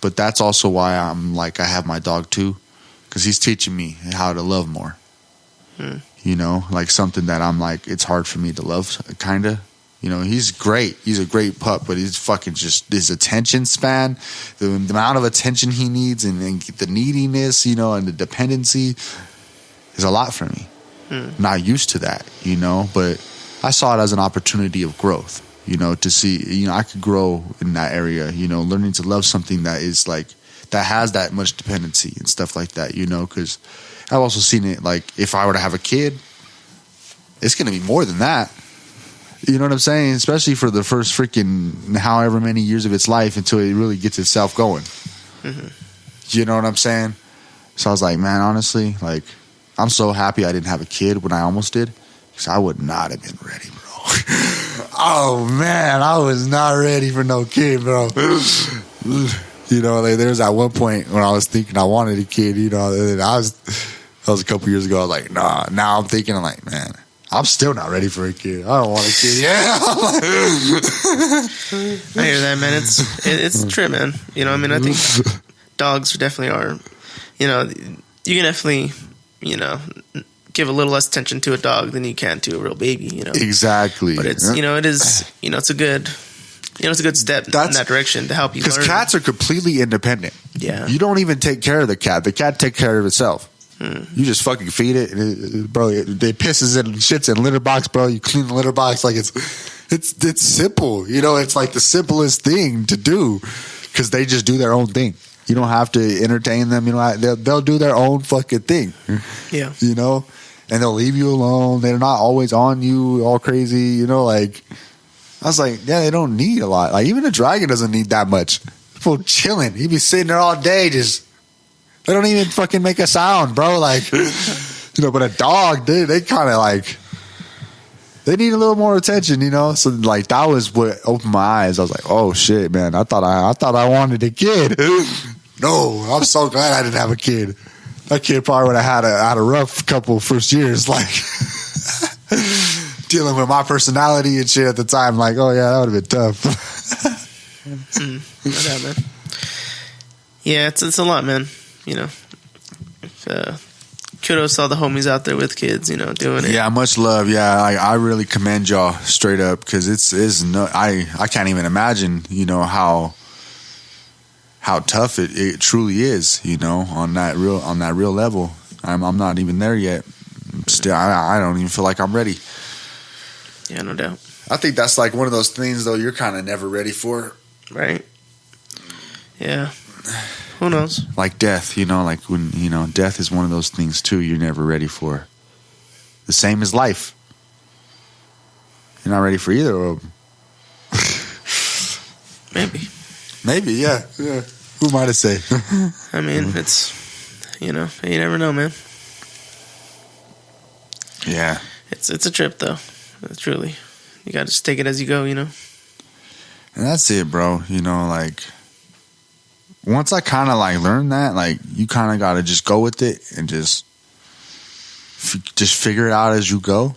but that's also why I'm like, I have my dog too, because he's teaching me how to love more. You know, like something that I'm like, it's hard for me to love, kind of. You know, he's great. He's a great pup, but he's fucking just, his attention span, the amount of attention he needs and the neediness, you know, and the dependency is a lot for me. Not used to that, you know, but I saw it as an opportunity of growth. You know, to see, you know, I could grow in that area. You know, learning to love something that is like that has that much dependency and stuff like that. You know, because I've also seen it like if I were to have a kid, it's going to be more than that. You know what I'm saying? Especially for the first freaking however many years of its life until it really gets itself going. Mm-hmm. You know what I'm saying? So I was like, man, honestly, like, I'm so happy I didn't have a kid when I almost did, because I would not have been ready, bro. Oh, man, I was not ready for no kid, bro. You know, like, there was at one point when I was thinking I wanted a kid, you know, and that was a couple years ago. I was like, nah. Now I'm thinking, I'm like, man, I'm still not ready for a kid. I don't want a kid. Yeah. I hear that, man. It's true, man. You know, I mean, I think dogs definitely are, you know, you can definitely, you know, give a little less attention to a dog than you can to a real baby, you know. Exactly. But it's, you know, it is, you know, it's a good step in that direction to help you learn. Because cats are completely independent. Yeah. You don't even take care of the cat. The cat takes care of itself. You just fucking feed it, and bro. It pisses and shits in litter box, bro. You clean the litter box like it's simple. You know, it's like the simplest thing to do because they just do their own thing. You don't have to entertain them. You know, they'll do their own fucking thing. Yeah, you know, and they'll leave you alone. They're not always on you, all crazy. You know, like I was like, yeah, they don't need a lot. Like even a dragon doesn't need that much. People chilling. He'd be sitting there all day just. They don't even fucking make a sound, bro. Like, you know, but a dog, they kind of like, they need a little more attention, you know? So, like, that was what opened my eyes. I was like, oh, shit, man. I thought I wanted a kid. No, I'm so glad I didn't have a kid. That kid probably would have had a rough couple first years, like, dealing with my personality and shit at the time. Like, oh, yeah, that would have been tough. Yeah, man. Yeah, it's a lot, man. You know, kudos to all the homies out there with kids, you know, doing it. Yeah, much love. Yeah, I really commend y'all straight up because it's no, I can't even imagine, you know, how tough it truly is, you know, on that real level. I'm not even there yet. Still, I don't even feel like I'm ready. Yeah, no doubt. I think that's like one of those things though you're kind of never ready for. Right. Yeah. Who knows? Like death, you know, like when, you know, death is one of those things too you're never ready for. The same as life. You're not ready for either of them. Maybe, yeah. Who am I to say? I mean, it's, you know, you never know, man. Yeah. It's a trip, though. Truly. You got to just take it as you go, you know? And that's it, bro. You know, like, once I kind of like learned that, like you kind of got to just go with it and just figure it out as you go.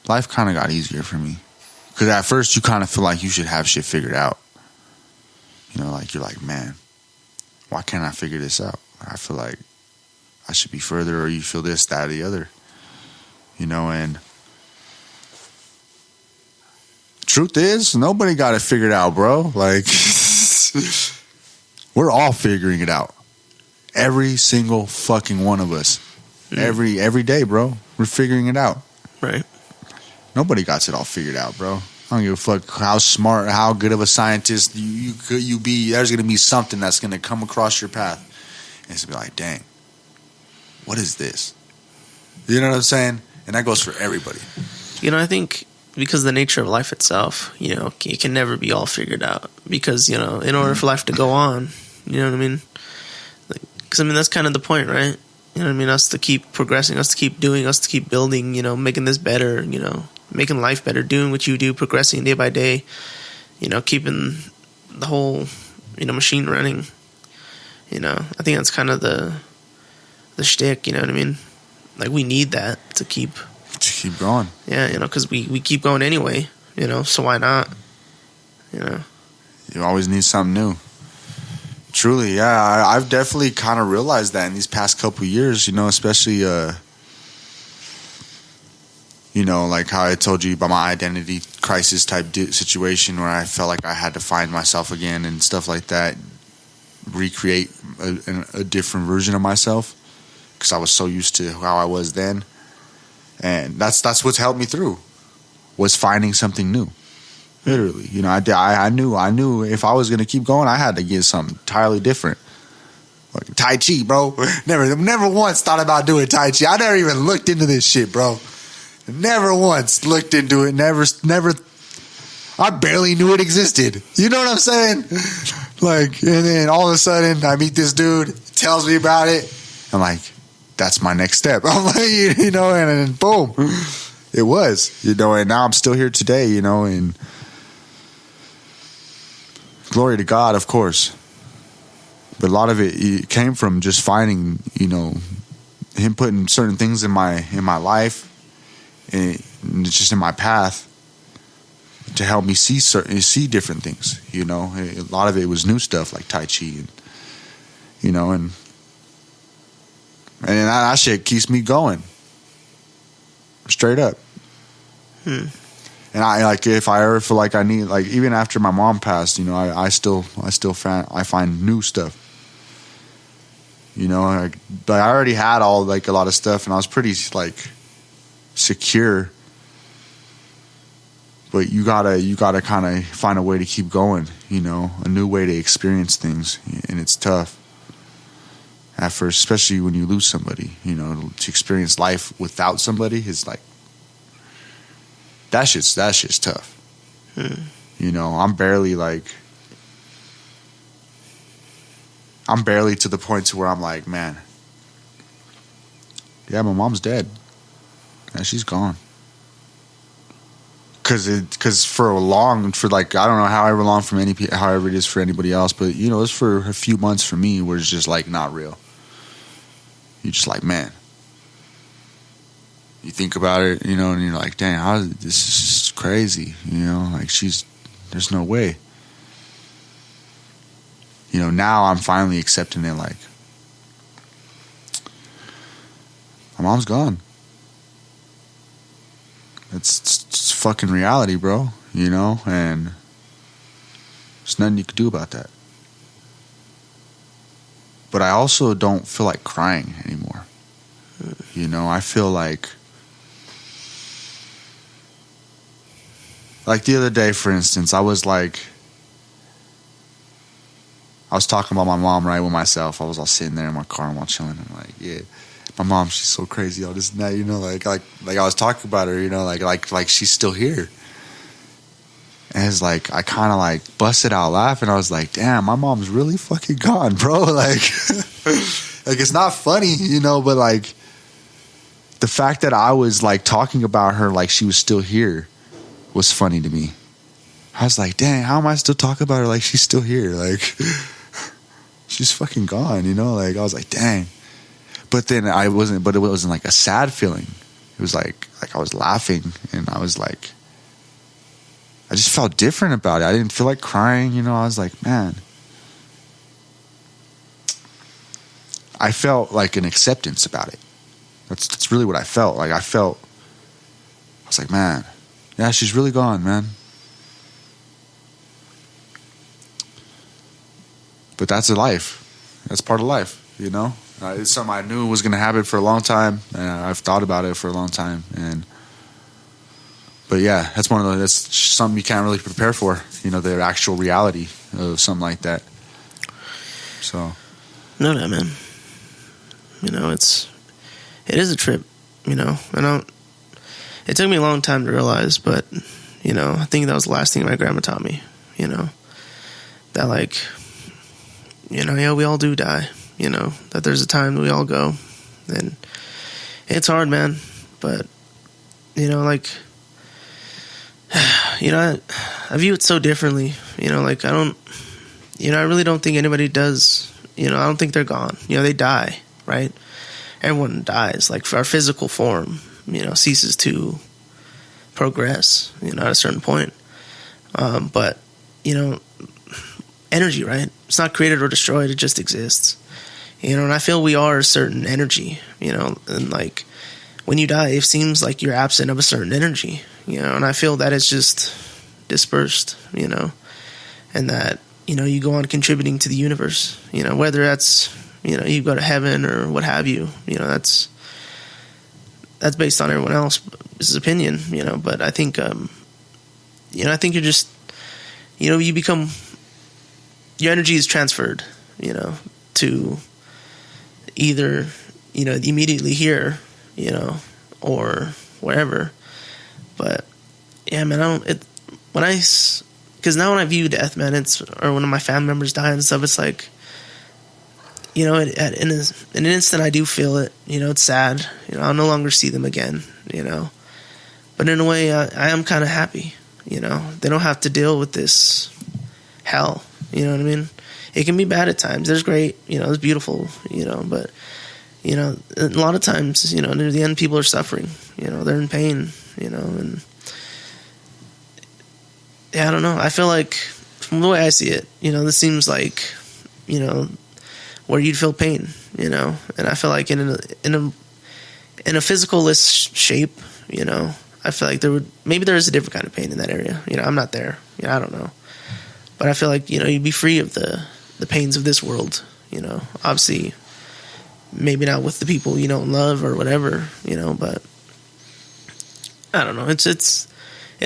Life kind of got easier for me because at first you kind of feel like you should have shit figured out. You know, like you're like, man, why can't I figure this out? I feel like I should be further, or you feel this, that, or the other. You know, and truth is, nobody got it figured out, bro. Like. We're all figuring it out. Every single fucking one of us. Every day, bro. We're figuring it out. Right. Nobody got it all figured out, bro. I don't give a fuck how smart, how good of a scientist you be. There's going to be something that's going to come across your path. And it's going to be like, dang, what is this? You know what I'm saying? And that goes for everybody. You know, I think because of the nature of life itself, you know, it can never be all figured out. Because, you know, in order for life to go on, you know what I mean? Because, I mean, that's kind of the point, right? You know what I mean? Us to keep progressing, us to keep doing, us to keep building, you know, making this better, you know, making life better, doing what you do, progressing day by day, you know, keeping the whole, you know, machine running. You know, I think that's kind of the shtick, you know what I mean? Like, we need that to keep going. Yeah, you know, because we keep going anyway, you know, so why not? You know, you always need something new. Truly, yeah, I've definitely kind of realized that in these past couple of years, you know, especially, you know, like how I told you about my identity crisis type situation where I felt like I had to find myself again and stuff like that, recreate a different version of myself because I was so used to how I was then. And that's what's helped me through. was finding something new. Literally, you know, I knew if I was going to keep going, I had to get something entirely different. Like Tai Chi, bro. Never once thought about doing Tai Chi. I never even looked into this shit, bro. Never once looked into it. Never. I barely knew it existed. You know what I'm saying? Like, and then all of a sudden, I meet this dude, tells me about it. I'm like, that's my next step. I'm like, you know, and then boom, it was, you know, and now I'm still here today, you know, and glory to God, of course. But a lot of it came from just finding, you know, him putting certain things in my life and just in my path to help me see different things, you know. A lot of it was new stuff like Tai Chi, and you know, and that shit keeps me going, straight up. And I like, if I ever feel like I need, like, even after my mom passed, you know, I still find new stuff. You know, but I already had all, like, a lot of stuff, and I was pretty, like, secure. But you gotta kind of find a way to keep going, you know, a new way to experience things, and it's tough at first, especially when you lose somebody. You know, to experience life without somebody is like, that shit's tough. You know, I'm barely to the point to where I'm like, man, yeah, my mom's dead, and she's gone. Because for like, I don't know, however long however it is for anybody else, but you know, it's for a few months for me where it's just like not real. You're just like, man, you think about it, you know, and you're like, dang, this is just crazy, you know, like there's no way. You know, now I'm finally accepting it, like, my mom's gone. It's fucking reality, bro, you know, and there's nothing you can do about that. But I also don't feel like crying anymore. You know, I feel like the other day, for instance, I was talking about my mom, right, with myself. I was all sitting there in my car and while chilling. I'm like, yeah, my mom, she's so crazy, all this and that, you know, like I was talking about her, you know, like she's still here. And it's like, I kind of like busted out laughing. I was like, damn, my mom's really fucking gone, bro. Like, like, it's not funny, you know, but like the fact that I was like talking about her like she was still here was funny to me. I was like, dang, how am I still talking about her like she's still here? Like, she's fucking gone, you know? Like, I was like, dang. But then it wasn't like a sad feeling. It was like I was laughing, and I was like, I just felt different about it. I didn't feel like crying, you know? I was like, man. I felt like an acceptance about it. That's really what I felt. Like, I was like, man, yeah, she's really gone, man. But that's a life. That's part of life, you know? It's something I knew was going to happen for a long time, and I've thought about it for a long time. But yeah, that's something you can't really prepare for, you know, the actual reality of something like that. So. No, man. You know, it is a trip, you know. It took me a long time to realize, but, you know, I think that was the last thing my grandma taught me, you know. That, like, you know, yeah, we all do die, you know. That there's a time that we all go. And it's hard, man. But, you know, like, you know, I view it so differently, you know, like, I really don't think anybody does, you know, I don't think they're gone. You know, they die, right? Everyone dies. Like, our physical form, you know, ceases to progress, you know, at a certain point. But, you know, energy, right? It's not created or destroyed. It just exists. You know, and I feel we are a certain energy, you know, and like when you die, it seems like you're absent of a certain energy, you know, and I feel that it's just dispersed, you know, and that, you know, you go on contributing to the universe, you know, whether that's, you know, you go to heaven or what have you, you know, that's based on everyone else's opinion, you know. But I think, you know, I think you're just, you know, you become, your energy is transferred, you know, to either, you know, immediately here, you know, or wherever. But yeah, man, because now when I view death, man, or when my family members die and stuff, it's like, you know, in an instant I do feel it, you know, it's sad, you know, I'll no longer see them again, you know, but in a way I am kind of happy, you know, they don't have to deal with this hell, you know what I mean? It can be bad at times, there's great, you know, it's beautiful, you know, but, you know, a lot of times, you know, near the end people are suffering, you know, they're in pain, you know, and yeah, I don't know, I feel like, from the way I see it, you know, this seems like, you know, where you'd feel pain, you know, and I feel like in a physicalist shape, you know, I feel like there is a different kind of pain in that area, you know, I'm not there, you know, I don't know, but I feel like, you know, you'd be free of the pains of this world, you know, obviously, maybe not with the people you don't love or whatever, you know, but I don't know, it's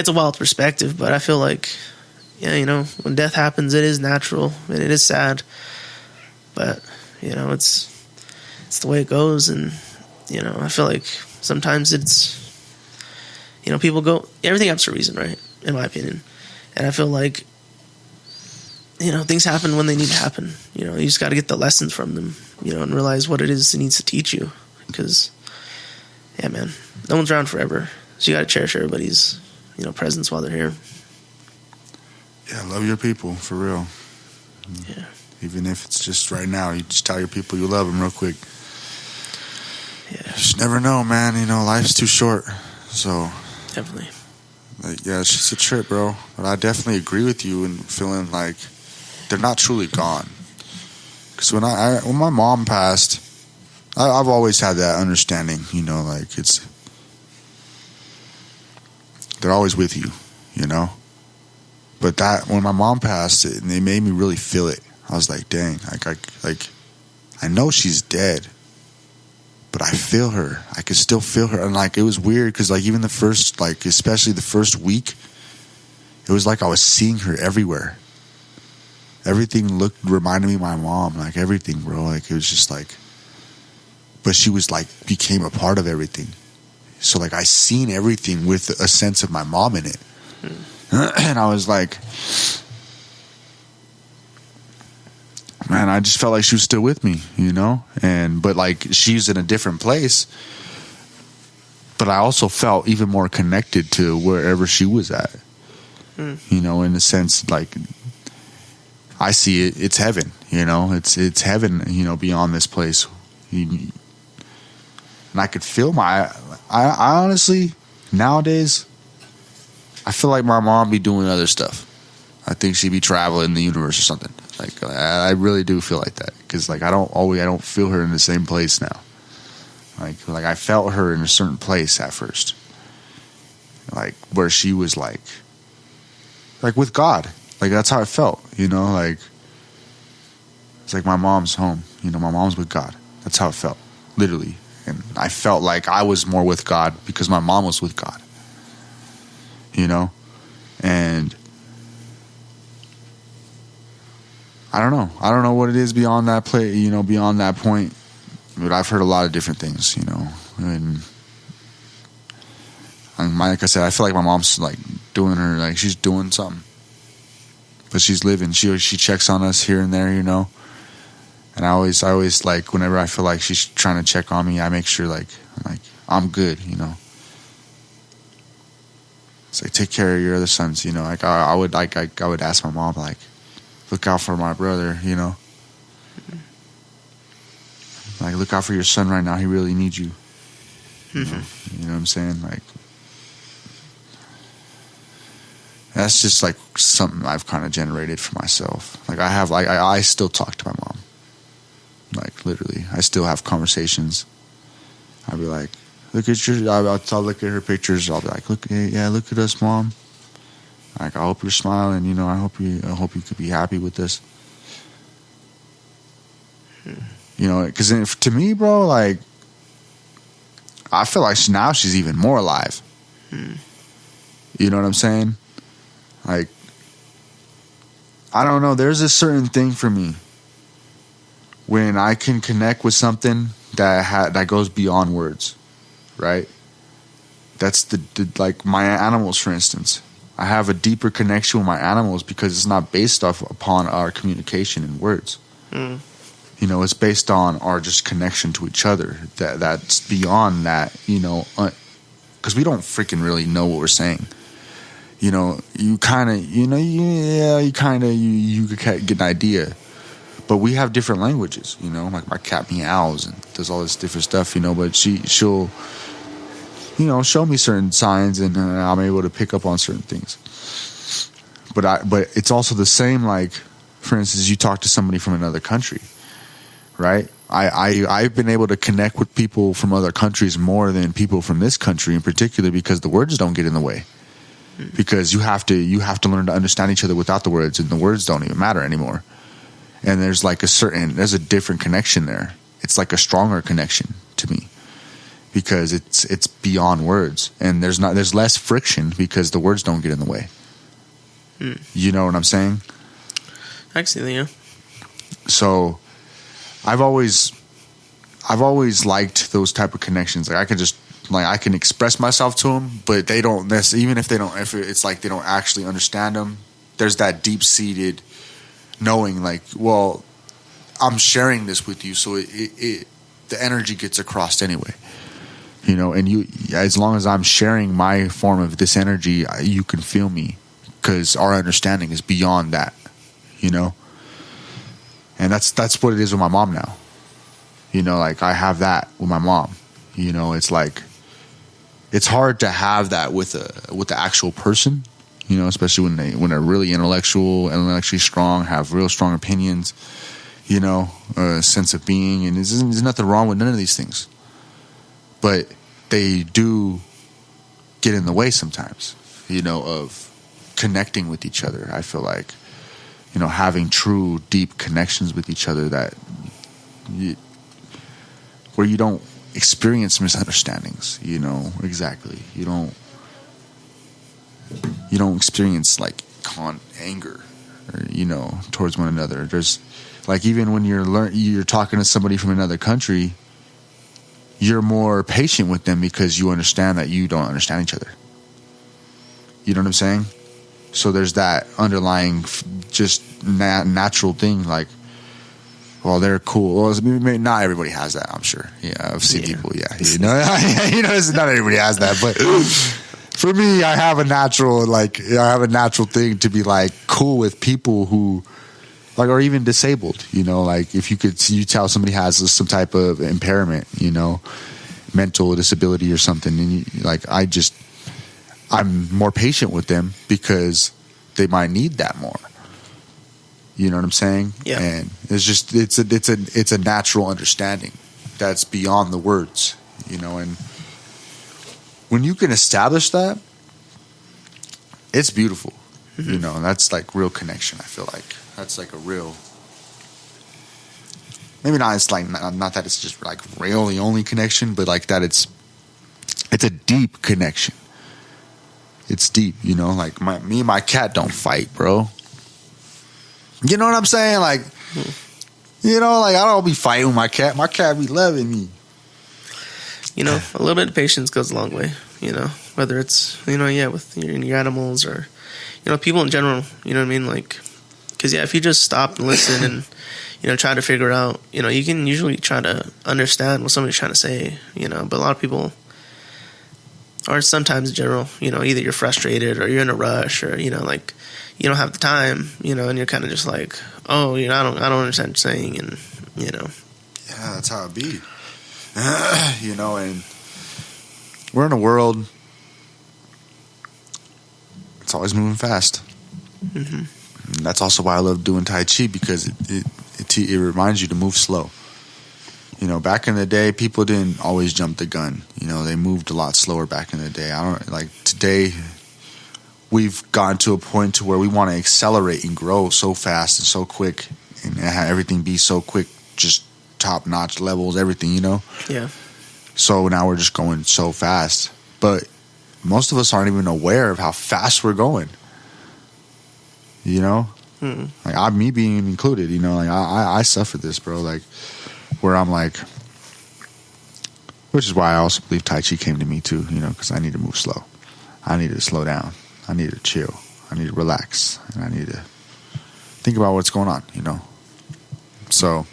a wild perspective, but I feel like, yeah, you know, when death happens, it is natural and it is sad. But, you know, it's the way it goes, and, you know, I feel like sometimes it's, you know, people go, everything happens for a reason, right, in my opinion, and I feel like, you know, things happen when they need to happen, you know, you just got to get the lessons from them, you know, and realize what it is it needs to teach you, because, yeah, man, no one's around forever, so you got to cherish everybody's, you know, presence while they're here. Yeah, love your people, for real. Yeah. Even if it's just right now, you just tell your people you love them real quick. Yeah. You just never know, man. You know, life's too short. So, definitely. Like, yeah, it's just a trip, bro. But I definitely agree with you in feeling like they're not truly gone. Because when my mom passed, I've always had that understanding, you know, like they're always with you, you know. But that when my mom passed, it made me really feel it. I was like, dang, I know she's dead, but I feel her. I could still feel her. And, like, it was weird because, like, even the first, like, especially the first week, it was like I was seeing her everywhere. Everything reminded me of my mom, like, everything, bro. Like, it was just like, but she was, like, became a part of everything. So, like, I seen everything with a sense of my mom in it. And I was like, man, I just felt like she was still with me, you know? But like, she's in a different place. But I also felt even more connected to wherever she was at. You know, in a sense, like, I see it, it's heaven, you know? It's heaven, you know, beyond this place. And I could feel I honestly, nowadays, I feel like my mom be doing other stuff. I think she'd be traveling the universe or something. Like, I really do feel like that, because like I don't feel her in the same place now. Like I felt her in a certain place at first, like where she was like with God. Like that's how it felt, you know. Like it's like my mom's home, you know. My mom's with God. That's how it felt, literally. And I felt like I was more with God because my mom was with God, you know. And I don't know what it is beyond that you know, beyond that point. But I've heard a lot of different things, you know. And like I said, I feel like my mom's like doing her, like she's doing something, but she's living. She checks on us here and there, you know. And I always like, whenever I feel like she's trying to check on me, I make sure like I'm good, you know. It's like, take care of your other sons, you know. Like I would ask my mom, like, look out for my brother, you know. Like, look out for your son right now. He really needs you. You know what I'm saying? Like, that's just like something I've kind of generated for myself. Like I still talk to my mom. Like literally, I still have conversations. I'll be like, look at I'll look at her pictures. I'll be like, look at us, Mom. Like, I hope you're smiling. You know, I hope you could be happy with this. You know, because to me, bro, like, I feel like now she's even more alive. You know what I'm saying? Like, I don't know. There's a certain thing for me when I can connect with something that goes beyond words, right? That's the like my animals, for instance. I have a deeper connection with my animals because it's not based upon our communication in words. You know, it's based on our just connection to each other. That's beyond that, you know, because we don't freaking really know what we're saying. You know, you kind of, you know, you get an idea. But we have different languages, you know. Like my cat meows and does all this different stuff, you know. But she'll, you know, show me certain signs, and I'm able to pick up on certain things. But it's also the same. Like, for instance, you talk to somebody from another country, right? I've been able to connect with people from other countries more than people from this country in particular because the words don't get in the way. Because you have to learn to understand each other without the words, and the words don't even matter anymore. And there's a different connection there. It's like a stronger connection to me because it's beyond words, and there's less friction because the words don't get in the way. You know what I'm saying? Actually, yeah. So, I've always liked those type of connections. Like I can express myself to them, but they don't. Even if it's like they don't actually understand them, there's that deep seated knowing, like, well, I'm sharing this with you, so the energy gets across anyway, you know. And you, as long as I'm sharing my form of this energy, you can feel me because our understanding is beyond that, you know. And that's what it is with my mom now, you know. Like I have that with my mom, you know. It's like it's hard to have that with the actual person. You know, especially when they're really intellectually strong, have real strong opinions, you know, a sense of being, and there's nothing wrong with none of these things. But they do get in the way sometimes, you know, of connecting with each other. I feel like, you know, having true, deep connections with each other where you don't experience misunderstandings, you know, exactly. You don't experience like anger, or, you know, towards one another. There's like, even when you're talking to somebody from another country, you're more patient with them because you understand that you don't understand each other. You know what I'm saying? So there's that underlying just natural thing, like, well, they're cool. Well, not everybody has that, I'm sure. Yeah, I've seen people. Yeah, you know, not everybody has that, but for me, I have a natural thing to be like cool with people who like are even disabled. You know, like if you tell somebody has some type of impairment, you know, mental disability or something, and I'm more patient with them because they might need that more. You know what I'm saying? Yeah. And it's a natural understanding that's beyond the words, you know. And when you can establish that, it's beautiful. Mm-hmm. You know, that's like real connection. I feel like that's like a real, maybe not. It's like not that it's just like real the only connection, but like that it's a deep connection. It's deep, you know. Like me and my cat don't fight, bro. You know what I'm saying? Like, you know, like I don't be fighting with my cat. My cat be loving me. You know, a little bit of patience goes a long way. You know, whether it's, you know, yeah, with your animals or, you know, people in general. You know what I mean? Like, because yeah, if you just stop and listen and, you know, try to figure out, you know, you can usually try to understand what somebody's trying to say. You know, but a lot of people, or sometimes in general, you know, either you're frustrated or you're in a rush or, you know, like, you don't have the time, you know, and you're kind of just like, oh, you know, I don't understand what you're saying, and, you know. Yeah, that's how it be. You know, and we're in a world, it's always moving fast. Mm-hmm. And that's also why I love doing Tai Chi, because it reminds you to move slow. You know, back in the day, people didn't always jump the gun. You know, they moved a lot slower back in the day. Today, we've gotten to a point to where we want to accelerate and grow so fast and so quick, and have everything be so quick, just top-notch levels, everything, you know? Yeah. So now we're just going so fast. But most of us aren't even aware of how fast we're going. You know? Like, me being included, you know, like, I suffered this, bro. Like, where I'm like, which is why I also believe Tai Chi came to me too, you know, because I need to move slow. I need to slow down. I need to chill. I need to relax. And I need to think about what's going on, you know? So,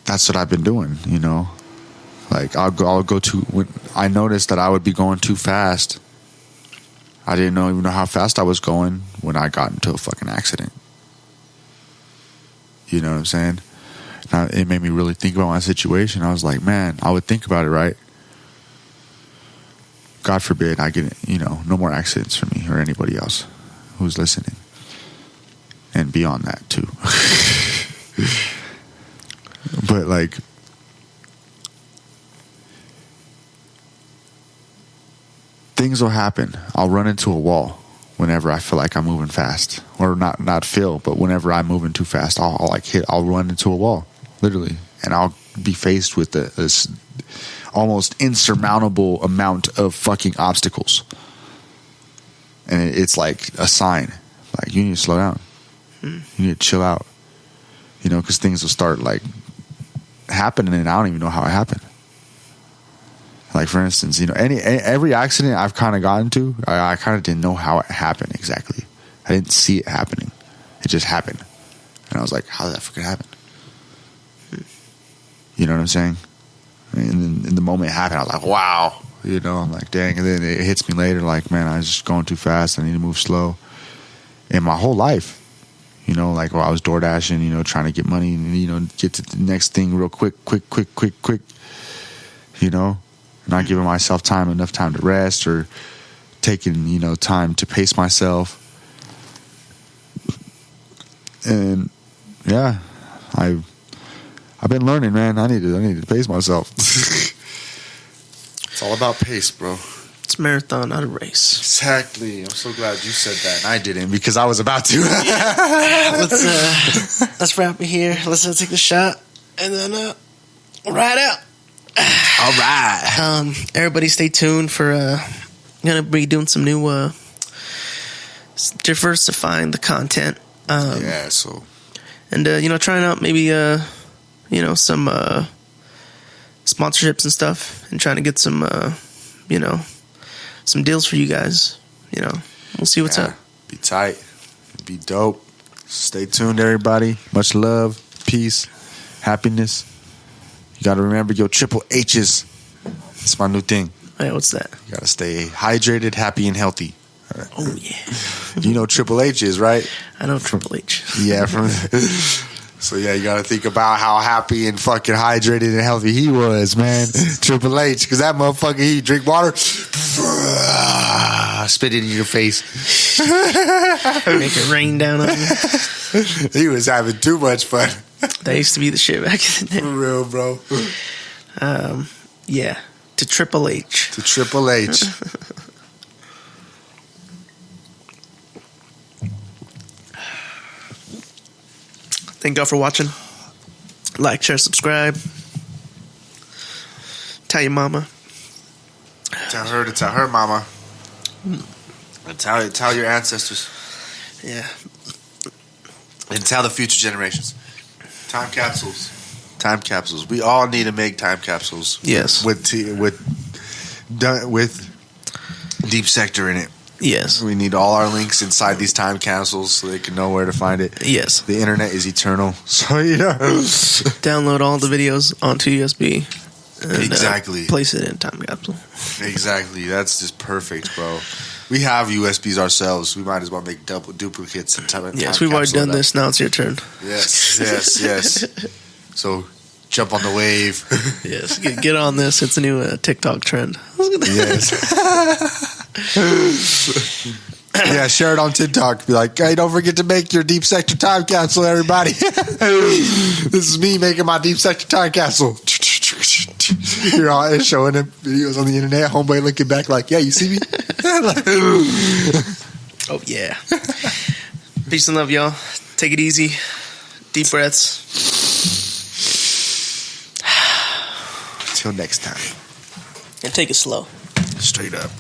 that's what I've been doing, you know? Like, I'll go too, when I noticed that I would be going too fast. I didn't even know how fast I was going when I got into a fucking accident. You know what I'm saying? Now, it made me really think about my situation. I was like, man, I would think about it, right? God forbid I get, you know, no more accidents for me or anybody else who's listening. And beyond that, too. But, like, things will happen. I'll run into a wall whenever I feel like I'm moving fast, or not feel, but whenever I'm moving too fast, I'll run into a wall, literally, and I'll be faced with this almost insurmountable amount of fucking obstacles, and it's like a sign, like, you need to slow down, you need to chill out, you know, because things will start like happening, and I don't even know how it happened. Like, for instance, you know, every accident I've kind of gotten to, I kind of didn't know how it happened exactly. I didn't see it happening. It just happened. And I was like, how did that freaking happen? You know what I'm saying? And in the moment it happened, I was like, wow. You know, I'm like, dang. And then it hits me later, like, man, I was just going too fast. I need to move slow. And my whole life, you know, like, while I was door dashing, you know, trying to get money and, you know, get to the next thing real quick, you know? Not giving myself enough time to rest, or taking, you know, time to pace myself. And yeah, I've been learning, man. I need to pace myself. It's all about pace, bro. It's a marathon, not a race. Exactly. I'm so glad you said that, and I didn't, because I was about to. Let's wrap it here. Let's take the shot, and then ride out. All right. Everybody stay tuned for gonna be doing some new diversifying the content. So, and you know, trying out maybe you know, some sponsorships and stuff, and trying to get some you know, some deals for you guys. You know, we'll see what's up. Be tight. Be dope. Stay tuned, everybody. Much love, peace, happiness. You got to remember your triple H's. It's my new thing. Hey, what's that? You got to stay hydrated, happy, and healthy. Right. Oh, yeah. You know Triple H is, right? I know Triple H. Yeah. So, yeah, you got to think about how happy and fucking hydrated and healthy he was, man. Triple H. Because that motherfucker, he drink water, spit it in your face. Make it rain down on you. He was having too much fun. That used to be the shit back in the day. For real, bro. Yeah. To Triple H. To Triple H. Thank y'all for watching. Like, share, subscribe. Tell your mama. Tell her to tell her mama. And tell your ancestors. Yeah. And tell the future generations. Time capsules. Time capsules. We all need to make time capsules. Yes. With Deep Sector in it. Yes. We need all our links inside these time capsules so they can know where to find it. Yes. The internet is eternal. So, you know. Download all the videos onto USB. And, exactly. Place it in a time capsule. Exactly. That's just perfect, bro. We have USBs ourselves. We might as well make double duplicates and time. Yes, we've already done this. Now it's your turn. Yes. So jump on the wave. Yes, get on this. It's a new TikTok trend. Yes. Yeah, share it on TikTok. Be like, hey, don't forget to make your Deep Sector time capsule, everybody. This is me making my Deep Sector time capsule. You're all showing him videos on the internet. Homeboy looking back like, yeah, you see me? Oh, yeah. Peace and love, y'all. Take it easy. Deep breaths. Till next time. And take it slow. Straight up.